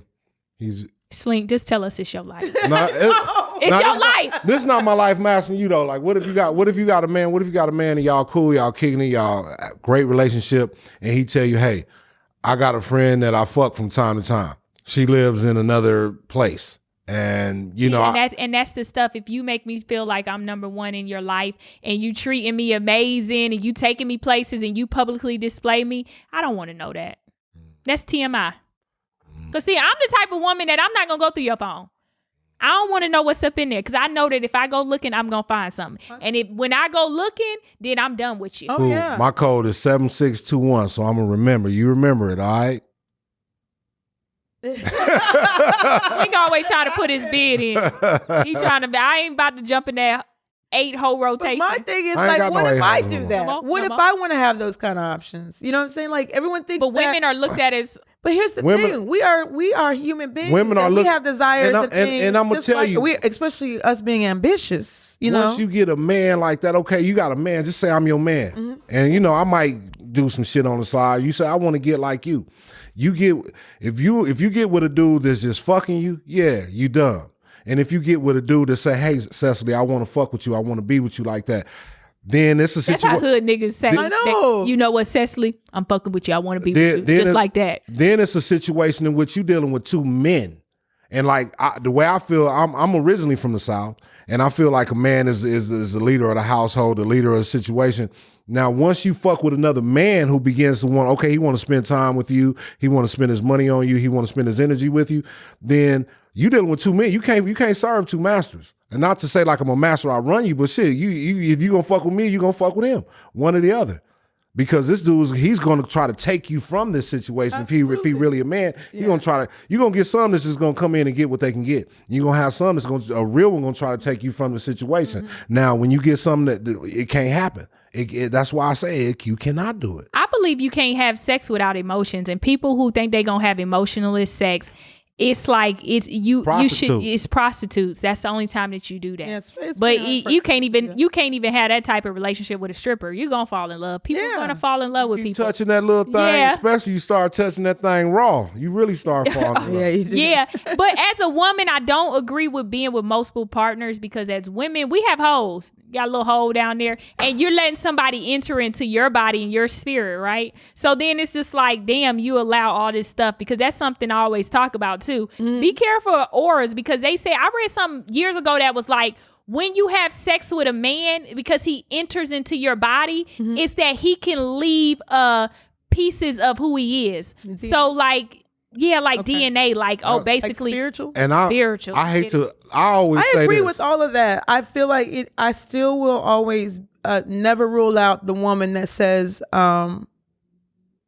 he's... Slink, just tell us it's your life. It's your life. This is not my life. I'm asking you though. Like, what if you got a man? What if you got a man and y'all cool, y'all kicking it, y'all great relationship, and he tell you, hey, I got a friend that I fuck from time to time. She lives in another place, and that's the stuff. If you make me feel like I'm number one in your life, and you treating me amazing, and you taking me places, and you publicly display me, I don't want to know that. That's TMI. Cause see, I'm the type of woman that I'm not gonna go through your phone. I don't want to know what's up in there because I know that if I go looking, I'm gonna find something. And when I go looking, then I'm done with you. Oh, yeah. My code is 7621, so I'm gonna remember. You remember it, all right? He always trying to put his bid in. I ain't about to jump in that 8-hole rotation. But my thing is like, what if I do that? What if Come on. I want to have those kind of options? You know what I'm saying? Like, everyone thinks But women are looked at as... But here's the thing: we are human beings. Women are we have desires and things. And I'm gonna tell you, especially us being ambitious. Once you get a man like that, okay, you got a man. Just say I'm your man, and I might do some shit on the side. You say I want to get like you. You get if you get with a dude that's just fucking you, yeah, you done. And if you get with a dude that say, hey, Cecily, I want to fuck with you, I want to be with you like that. Then it's a situation. That's how hood niggas say. I know. You know what, Cecily? I'm fucking with you. I want to be with you. Just like that. Then it's a situation in which you're dealing with 2 men. And like the way I feel, I'm originally from the South, and I feel like a man is the leader of the household, the leader of the situation. Now, once you fuck with another man who begins to want, okay, he want to spend time with you, he want to spend his money on you, he want to spend his energy with you, then you dealing with 2 men. You can't serve 2 masters. And not to say like I'm a master, I run you, but shit, you if you gonna fuck with me, you gonna fuck with him, one or the other. Because this dude, he's gonna try to take you from this situation. Absolutely. If he really a man, you're gonna get some that's just gonna come in and get what they can get. You're gonna have some that's a real one gonna try to take you from the situation. Now, when you get something that it can't happen. That's why I say you cannot do it. I believe you can't have sex without emotions, and people who think they gonna have emotionless sex, it's like it's prostitutes. That's the only time that you do that. Yeah, it's but you can't even have that type of relationship with a stripper. You're gonna fall in love. People are gonna fall in love with people. Touching that little thing, especially you start touching that thing raw. You really start falling in love. Yeah. But as a woman, I don't agree with being with multiple partners because as women, we have holes. Got a little hole down there, and you're letting somebody enter into your body and your spirit, right? So then it's just like, damn, you allow all this stuff because that's something I always talk about too. Be careful of auras because they say, I read something years ago that was like, when you have sex with a man, because he enters into your body, it's that he can leave a pieces of who he is. So like, yeah, like DNA, like basically like spiritual. And spiritual. I always say agree this. with all of that. I feel like I still will always never rule out the woman that says,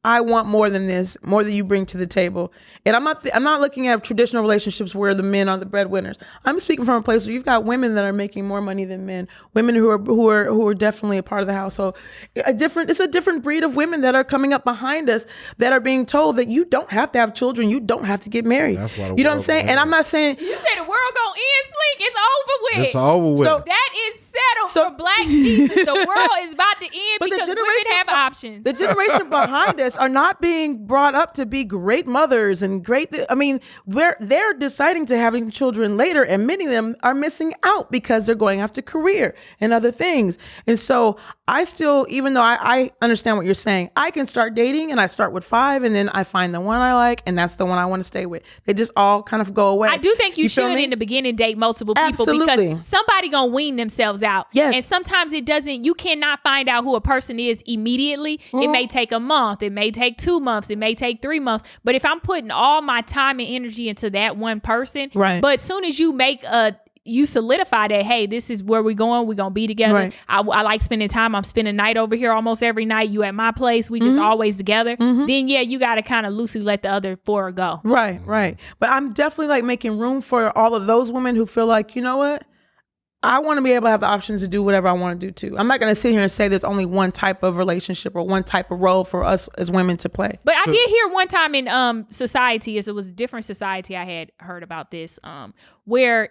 I want more than this, more than you bring to the table. And I'm not looking at traditional relationships where the men are the breadwinners. I'm speaking from a place where you've got women that are making more money than men, women who are definitely a part of the household. It's a different breed of women that are coming up behind us that are being told that you don't have to have children, you don't have to get married. That's why you know what I'm saying? And I'm not saying you say the world gonna end, Slink. It's over with. It's over with. So that is settled for Black Jesus. The world is about to end because women have options. The generation behind us are not being brought up to be great mothers and great. I mean, they're deciding to having children later, and many of them are missing out because they're going after career and other things. And so I still, even though I understand what you're saying, I can start dating and I start with 5 and then I find the one I like and that's the one I want to stay with. They just all kind of go away. I do think you should me? in the beginning date multiple people Absolutely. because somebody gonna wean themselves out. Yes. And sometimes you cannot find out who a person is immediately. Mm-hmm. It may take a month. It may take 2 months. It may take 3 months. But if I'm putting all my time and energy into that one person, right. But as soon as you solidify that, hey, this is where we're going to be together. Right. I like spending time. I'm spending night over here almost every night. You at my place. We just always together. Mm-hmm. Then yeah, you got to kind of loosely let the other 4 go. Right. But I'm definitely like making room for all of those women who feel like, you know what? I want to be able to have the options to do whatever I want to do too. I'm not going to sit here and say there's only one type of relationship or one type of role for us as women to play. But I did hear one time in society, it was a different society, I had heard about this, where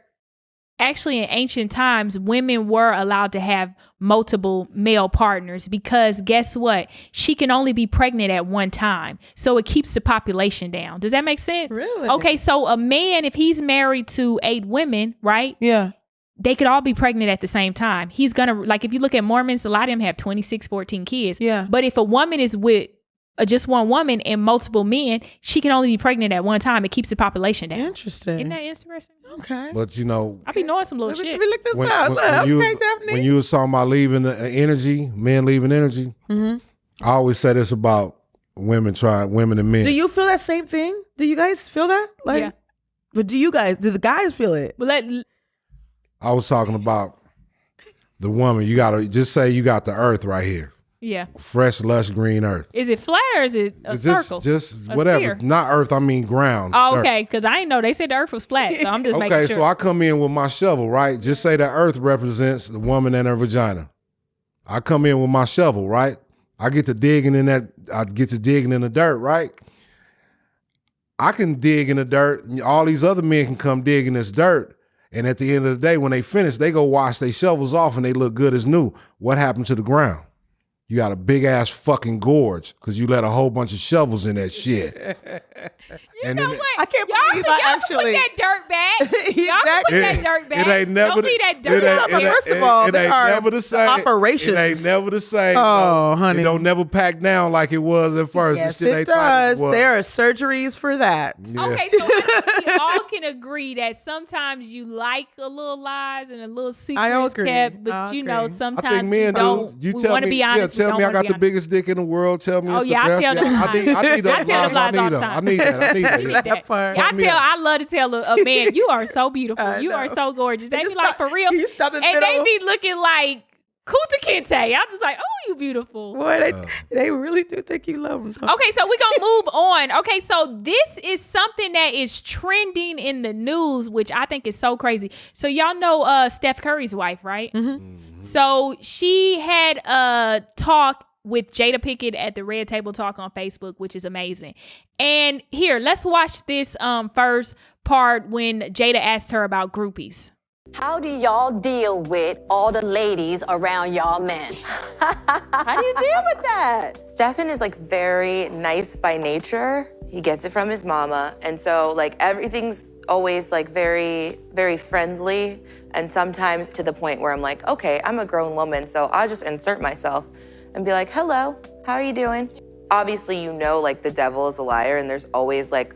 actually in ancient times, women were allowed to have multiple male partners because guess what? She can only be pregnant at one time. So it keeps the population down. Does that make sense? Really? Okay, so a man, if he's married to 8 women, right? Yeah. They could all be pregnant at the same time. He's going to, like, if you look at Mormons, a lot of them have 26, 14 kids. Yeah. But if a woman is with just one woman and multiple men, she can only be pregnant at one time. It keeps the population down. Interesting. Isn't that interesting? Okay. But you know, I be knowing some little shit. Let me look this up. When you was talking about leaving energy, men leaving energy, I always say this about women and men. Do you feel that same thing? Do you guys feel that? Like, yeah. But do the guys feel it? Well, I was talking about the woman. You got to just say you got the earth right here. Yeah. Fresh, lush, green earth. Is it flat or is it a circle? Just a whatever. sphere? Not earth, I mean ground. Oh, okay. Because I didn't know. They said the earth was flat. So I'm just making sure. Okay, so I come in with my shovel, right? Just say the earth represents the woman and her vagina. I come in with my shovel, right? I get to digging in the dirt, right? I can dig in the dirt. And all these other men can come dig in this dirt. And at the end of the day, when they finish, they go wash their shovels off and they look good as new. What happened to the ground? You got a big ass fucking gorge because you let a whole bunch of shovels in that shit. You know what? I can't believe y'all I can actually put that dirt back. Y'all can put that dirt back. It ain't never. Don't leave that dirt out there. First of all, it ain't never the same. Operations. It ain't never the same. Oh, honey. It don't never pack down like it was at first. Yes, it does. There are surgeries for that. Yeah. Okay, so I think we all can agree that sometimes you like a little lies and a little secrets kept, but you know, sometimes I think men we don't. You we tell want to me, be honest. tell me I got the biggest dick in the world. Tell me it's the best. I tell them I need those I tell lies. them lies all the time. I need that. That part. I love to tell a man, you are so beautiful. You are so gorgeous. They be like, for real. You stop in the and middle. they be looking like Kunta Kinte. I'm just like, oh, you beautiful. Boy, they really do think you love them. Okay, so we're going to move on. Okay, so this is something that is trending in the news, which I think is so crazy. So y'all know Steph Curry's wife, right? Mm-hmm. So she had a talk with Jada Pinkett at the Red Table Talk on Facebook, which is amazing. And here, let's watch this first part when Jada asked her about groupies. How do y'all deal with all the ladies around y'all men? How do you deal with that? Stefan is like very nice by nature. He gets it from his mama. And so like everything's always like very, very friendly. And sometimes to the point where I'm like, okay, I'm a grown woman, so I'll just insert myself and be like, hello, how are you doing? Obviously, you know, like the devil is a liar and there's always like,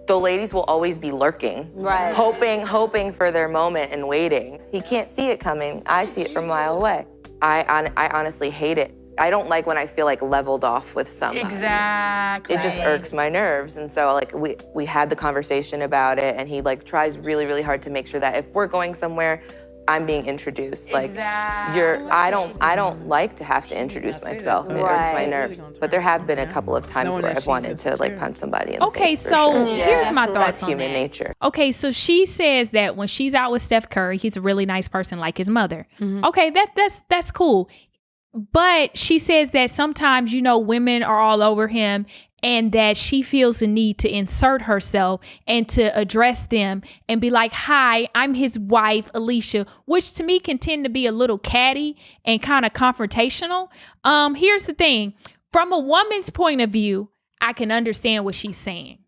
the ladies will always be lurking, right? Hoping for their moment and waiting. He can't see it coming. I see it from a mile away. I honestly hate it. I don't like when I feel like leveled off with somebody. Exactly. It just irks my nerves. And so like we had the conversation about it, and he like tries really, really hard to make sure that if we're going somewhere, I'm being introduced. Like I don't like to have to introduce myself. It irks my nerves. But there have been a couple of times where I've wanted to like punch somebody in the face. Okay, so for sure. here's my thoughts That's on human that. nature. Okay, so she says that when she's out with Steph Curry, he's a really nice person like his mother. Mm-hmm. Okay, that's cool. But she says that sometimes, you know, women are all over him and that she feels the need to insert herself and to address them and be like, hi, I'm his wife, Alicia, which to me can tend to be a little catty and kind of confrontational. Here's the thing. From a woman's point of view, I can understand what she's saying.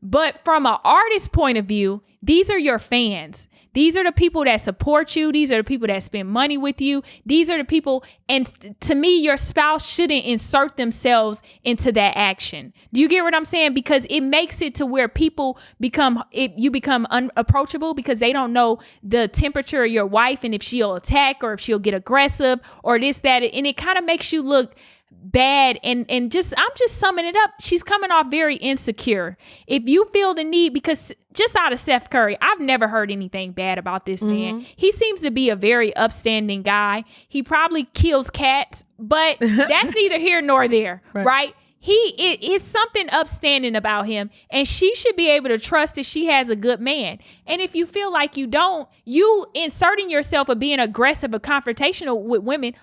But from an artist's point of view, these are your fans. These are the people that support you. These are the people that spend money with you. These are the people. And to me, your spouse shouldn't insert themselves into that action. Do you get what I'm saying? Because it makes it to where people you become unapproachable because they don't know the temperature of your wife and if she'll attack or if she'll get aggressive or this, that. And it kind of makes you look bad and just I'm just summing it up. She's coming off very insecure. If you feel the need, because just out of Steph Curry, I've never heard anything bad about this man. He seems to be a very upstanding guy. He probably kills cats, but that's neither here nor there, right? It is something upstanding about him, and she should be able to trust that she has a good man. And if you feel like you don't, you inserting yourself or being aggressive or confrontational with women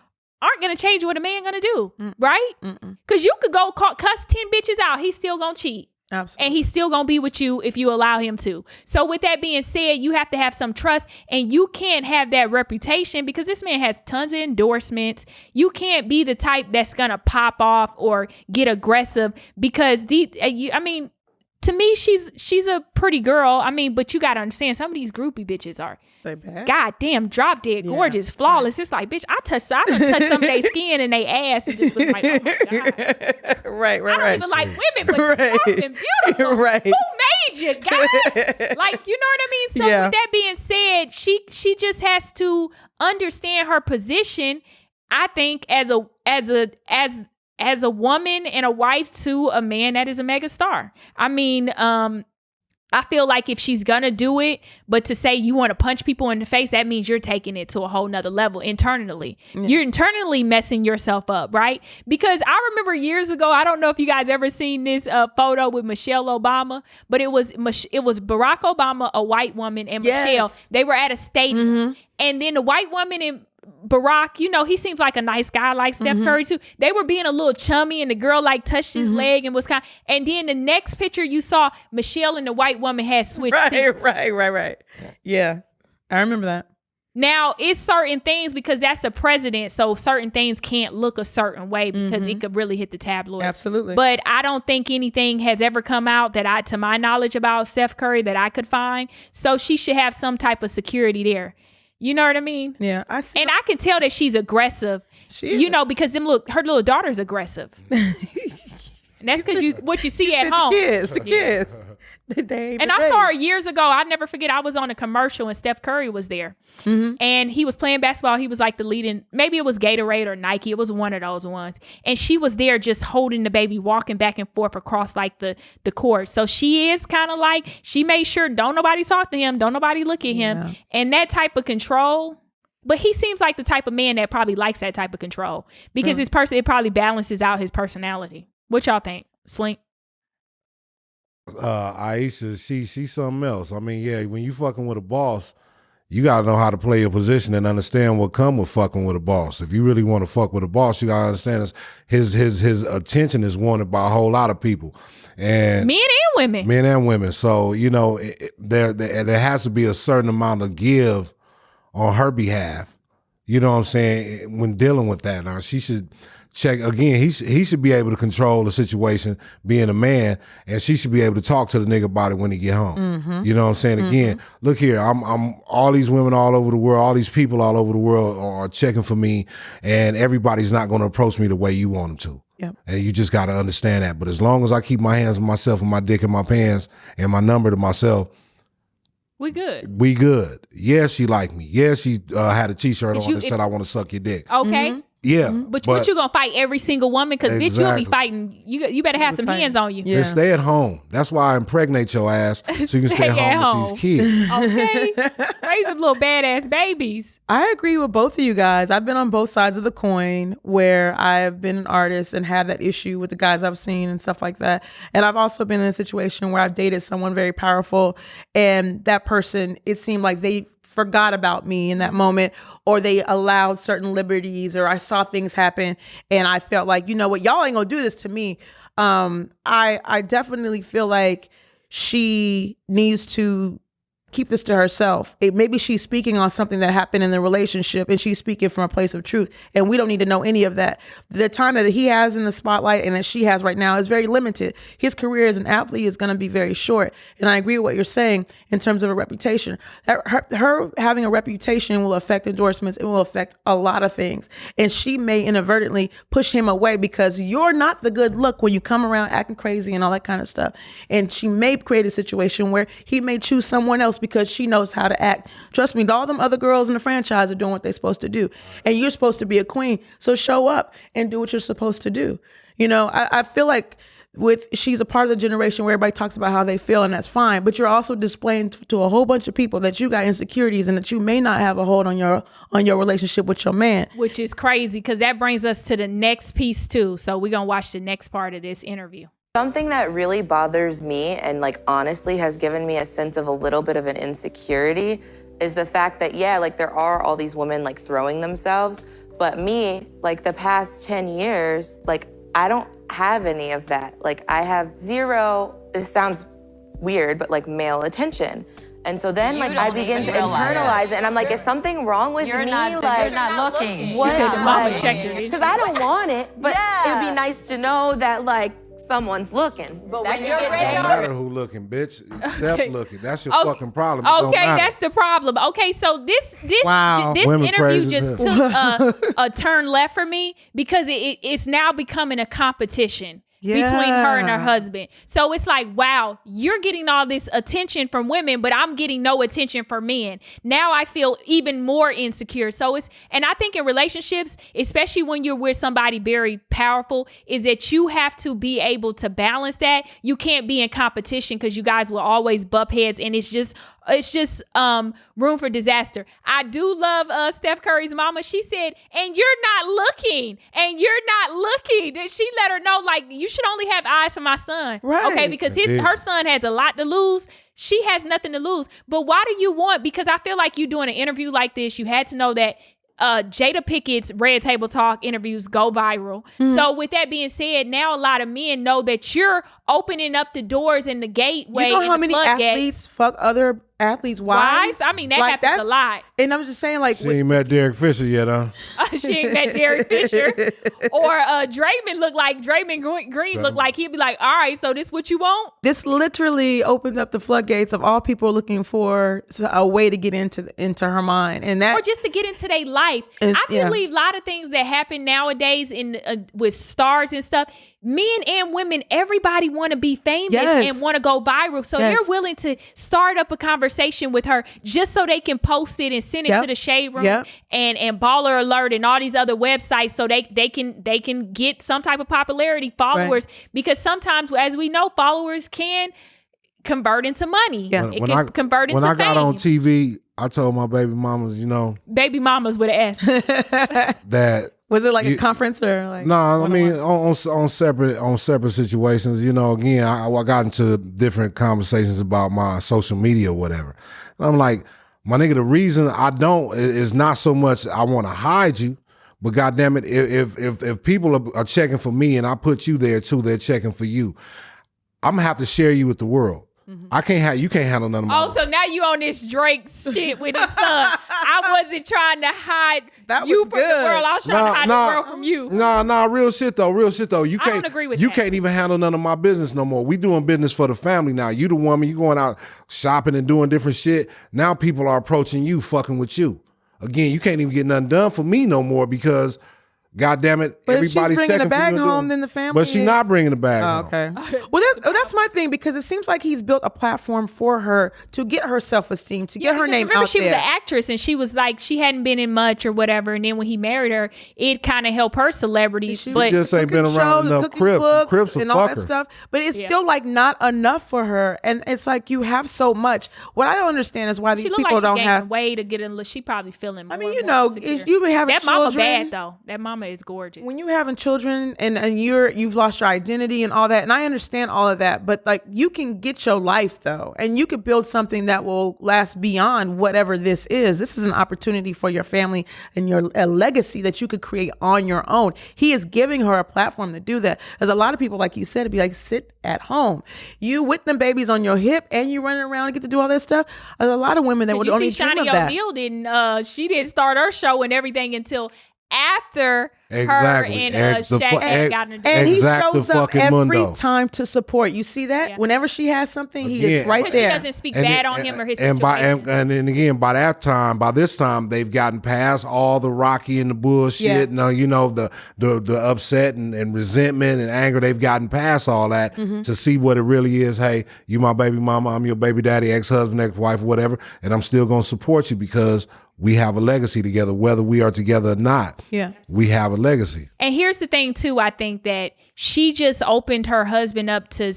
aren't going to change what a man going to do, right? Because you could go cuss 10 bitches out. He's still going to cheat. Absolutely. And he's still going to be with you if you allow him to. So with that being said, you have to have some trust, and you can't have that reputation because this man has tons of endorsements. You can't be the type that's going to pop off or get aggressive because to me, she's a pretty girl. I mean, but you got to understand, some of these groupie bitches are goddamn drop dead, gorgeous, flawless. It's like, bitch, I done touched some of their skin and they ass and just look like, oh my God. Right. I don't even like women, but you're fucking beautiful. Right. Who made you, God? Like, you know what I mean? So with that being said, she just has to understand her position, I think, as a woman and a wife to a man that is a mega star. I mean, I feel like if she's gonna do it, but to say you want to punch people in the face, that means you're taking it to a whole nother level internally. You're internally messing yourself up, right? Because I remember years ago, I don't know if you guys ever seen this photo with Michelle Obama, but it was Barack Obama, a white woman, and Michelle. They were at a stadium, and then the white woman and Barack, you know, he seems like a nice guy, like Steph Curry too. They were being a little chummy, and the girl like touched his leg and was kind. And then the next picture you saw, Michelle and the white woman had switched seats. Right. Yeah, I remember that. Now it's certain things because that's the president, so certain things can't look a certain way because it could really hit the tabloids. Absolutely. But I don't think anything has ever come out that to my knowledge about Steph Curry that I could find. So she should have some type of security there. You know what I mean? Yeah, I see. And I can tell that she's aggressive. She is. You know, because her little daughter's aggressive. And that's because what you see at home. The kids. And I saw her years ago. I'll never forget. I was on a commercial and Steph Curry was there. And he was playing basketball. He was like the leading, maybe it was Gatorade or Nike. It was one of those ones. And she was there just holding the baby, walking back and forth across like the court. So she is kind of like, she made sure don't nobody talk to him. Don't nobody look at him. And that type of control. But he seems like the type of man that probably likes that type of control because it probably balances out his personality. What y'all think? Slink? Aisha, she's something else. I mean, yeah, when you fucking with a boss, you gotta know how to play your position and understand what come with fucking with a boss. If you really want to fuck with a boss, you gotta understand his attention is wanted by a whole lot of people, and men and women. So you know, there has to be a certain amount of give on her behalf. You know what I'm saying? When dealing with that, now she should check again. He should be able to control the situation, being a man, and she should be able to talk to the nigga about it when he get home. You know what I'm saying? Again, look here, I'm all these women all over the world, all these people all over the world are checking for me, and everybody's not going to approach me the way you want them to. Yep. And you just got to understand that. But as long as I keep my hands on myself and my dick in my pants and my number to myself, we good. We good. Yeah, she liked me. Yeah, she had a t-shirt on that said I want to suck your dick. Okay. Yeah. But you gonna fight every single woman? Because bitch, you'll be fighting. You better have some hands on you. Yeah. Then stay at home. That's why I impregnate your ass so you can stay home with these kids. Okay. Raise them little badass babies. I agree with both of you guys. I've been on both sides of the coin where I've been an artist and had that issue with the guys I've seen and stuff like that. And I've also been in a situation where I've dated someone very powerful and that person, it seemed like they forgot about me in that moment, or they allowed certain liberties, or I saw things happen and I felt like, you know what, y'all ain't gonna do this to me. I definitely feel like she needs to keep this to herself. Maybe she's speaking on something that happened in the relationship and she's speaking from a place of truth, and we don't need to know any of that. The time that he has in the spotlight and that she has right now is very limited. His career as an athlete is going to be very short, and I agree with what you're saying in terms of a reputation. Her having a reputation will affect endorsements. It will affect a lot of things, and she may inadvertently push him away because you're not the good look when you come around acting crazy and all that kind of stuff, and she may create a situation where he may choose someone else because she knows how to act. Trust me, all them other girls in the franchise are doing what they're supposed to do. And you're supposed to be a queen. So show up and do what you're supposed to do. You know, I feel like she's a part of the generation where everybody talks about how they feel, and that's fine. But you're also displaying to a whole bunch of people that you got insecurities and that you may not have a hold on your relationship with your man. Which is crazy, because that brings us to the next piece too. So we're going to watch the next part of this interview. Something that really bothers me and like honestly has given me a sense of a little bit of an insecurity is the fact that, yeah, like there are all these women like throwing themselves, but me, like the past 10 years, like I don't have any of that. Like I have zero, this sounds weird, but like male attention. And so then like I begin to internalize it and I'm like, is something wrong with me? You're not looking. What? She said the mama checked her. Because I don't want it, but it'd be nice to know that like someone's looking. But when you get Don't matter who looking, bitch. Steph looking. That's your fucking problem. Okay, that's the problem. Okay, so this Women interview crazy just took a turn left for me, because it's now becoming a competition between her and her husband. So it's like, wow, you're getting all this attention from women, but I'm getting no attention from men. Now I feel even more insecure. So and I think in relationships, especially when you're with somebody very powerful, is that you have to be able to balance that. You can't be in competition, because you guys will always butt heads, and it's just room for disaster. I do love Steph Curry's mama. She said, and you're not looking. Then she let her know, like, you should only have eyes for my son. Right. Okay, because her son has a lot to lose. She has nothing to lose. But why do you want, because I feel like you doing an interview like this, you had to know that Jada Pickett's Red Table Talk interviews go viral. Mm-hmm. So with that being said, now a lot of men know that you're opening up the doors and the gateway. You know how many athletes fuck other athletes' wives? I mean, that like happens a lot. And I'm just saying, like, she ain't met Derek Fisher yet, huh? She ain't met Derek Fisher. Or Draymond Green looked like he'd be like, all right, so this what you want? This literally opened up the floodgates of all people looking for a way to get into her mind, and that, or just to get into their life. I believe a lot of things that happen nowadays with stars and stuff. Men and women, everybody want to be famous and want to go viral. So they're willing to start up a conversation with her just so they can post it and send it to the Shade Room and Baller Alert and all these other websites, so they can get some type of popularity, followers. Right. Because sometimes, as we know, followers can convert into money. Yeah. When I got on TV, I told my baby mamas, baby mamas with an S. that. Was it like a conference or like? No, I mean on separate situations. Again, I got into different conversations about my social media or whatever. And I'm like, my nigga, the reason I don't is not so much I want to hide you, but goddamn it, if people are checking for me and I put you there too, they're checking for you. I'm gonna have to share you with the world. Mm-hmm. You can't handle none of my. Oh, so now you on this Drake shit with his son. I wasn't trying to hide you from the world. I was trying to hide the world from you. Nah, real shit though. I don't agree with you that. Can't even handle none of my business no more. We doing business for the family now. You the woman, you going out shopping and doing different shit. Now people are approaching you, fucking with you. Again, you can't even get nothing done for me no more because God damn it, But if everybody's she's bringing checking the bag for you. home, then the family But she's not is- bringing the bag Oh, home. okay. Well, that's my thing, because it seems like he's built a platform for her to get her self-esteem, to get her Because name remember, out she was there. an actress, and she was like, she hadn't been in much or whatever. And then when he married her, it kind of helped her celebrity. She But just ain't been cooking around shows, enough cooking Crips. books, Crips will and all fuck that her. stuff. But it's still like not enough for her. And it's like you have so much. What I don't understand is why she these looked people like she don't gained have. weight to get in. She probably feeling more. I mean, and you more know, insecure. if you having that mama children, bad though. That mama is gorgeous. when you having children and you've lost your identity and all that, and I understand all of that, but like you can get your life though, and you could build something that will last beyond whatever this is. This is an opportunity for your family and a legacy that you could create on your own. He is giving her a platform to do that. There's a lot of people, like you said, to be like, sit at home. You with them babies on your hip and you running around and get to do all that stuff. There's a lot of women that would you only see, dream Shani of that. O'Neal didn't. She didn't start her show and everything until after Exactly. her and Ex- the Shaq fu- had ex- gotten a And he Exact the shows up fucking every mundo. time to support. You see that? Yeah. Whenever she has something, he Again, is right because she there. doesn't speak And bad it- on him or his and situation. then again, by this time, they've gotten past all the Rocky and the bullshit. Yeah. No, the upset and resentment and anger. They've gotten past all that to see what it really is. Hey, you my baby mama, I'm your baby daddy, ex-husband, ex-wife, whatever, and I'm still gonna support you because we have a legacy together, whether we are together or not. Yeah. We have a legacy. And here's the thing too, I think that she just opened her husband up to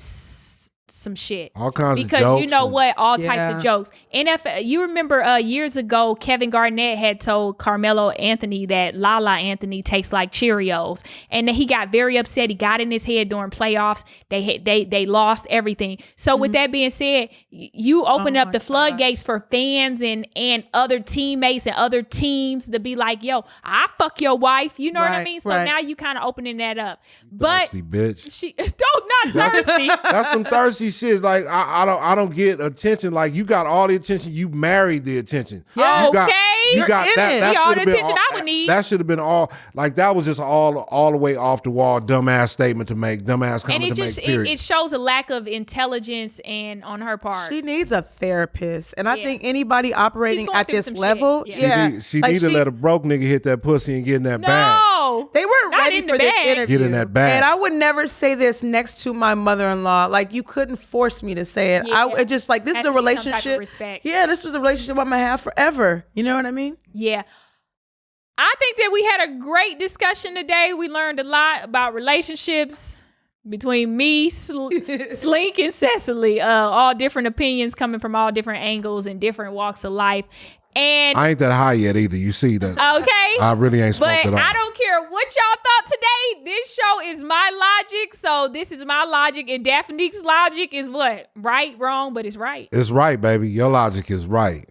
some shit. All kinds of because jokes. you know and- what? All types Yeah. of jokes. NFL, you remember years ago, Kevin Garnett had told Carmelo Anthony that Lala Anthony takes like Cheerios. And then he got very upset. He got in his head during playoffs. They lost everything. So with that being said, you open up the floodgates for fans and other teammates and other teams to be like, yo, I fuck your wife. You know what I Right, mean? So right. now you kind of opening that up. But Thirsty bitch. she don't not thirsty. That's some thirsty shit. Like I don't get attention. Like you got all the attention. You married the attention. Yeah. You got, Okay. you You're got in that. it. That See, all should have the been attention all, I would need. That should have been all. Like that was just all the way off the wall. Dumbass statement to make. Dumbass And comment it to just make. Period. it shows a lack of intelligence and on her part. She needs a therapist. And I Yeah. think anybody operating going at through this some shit. level, Yeah. She like need to let a broke nigga hit that pussy and get in that bag. no, They weren't Not ready in the for this bag. interview. Get in that bag. And I would never say this next to my mother-in-law. Like you couldn't force me to say it. Yeah. I just like this Has is a to be some type of relationship. respect. Yeah, this was a relationship I'm gonna have forever. You know what I mean? Yeah. I think that we had a great discussion today. We learned a lot about relationships between me, Slink, and Cecily. All different opinions coming from all different angles and different walks of life. And I ain't that high yet either. You see that? okay. I really ain't smoked But at all. I don't care what y'all thought today. This show is my logic. So this is my logic. And Daphnique's logic is what? Right, wrong, but it's right. It's right, baby. Your logic is right.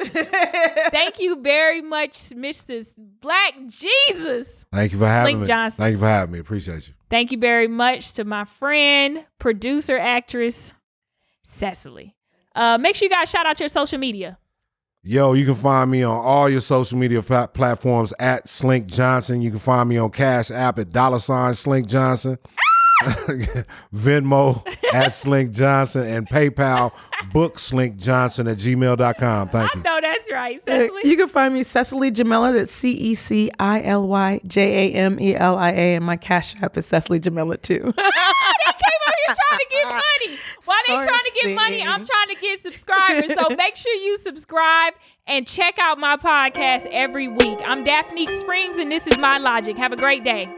Thank you very much, Mr. Black Jesus. Thank you for having Slink me. Johnson. Thank you for having me. Appreciate you. Thank you very much to my friend, producer, actress, Cecily. Make sure you guys shout out your social media. Yo, you can find me on all your social media platforms at Slink Johnson. You can find me on Cash App at $Slink Johnson. Venmo at Slink Johnson and PayPal bookslinkjohnson at gmail.com. Thank I you. know that's right, Cecily. You can find me Cecily Jamelia. That's CECILYJAMELIA, and my Cash App is Cecily Jamelia too. They came out here trying to get money. While they Sorry, trying to get money, I'm trying to get subscribers. So make sure you subscribe and check out my podcast every week. I'm Daphnique Springs, and this is My Logic. Have a great day.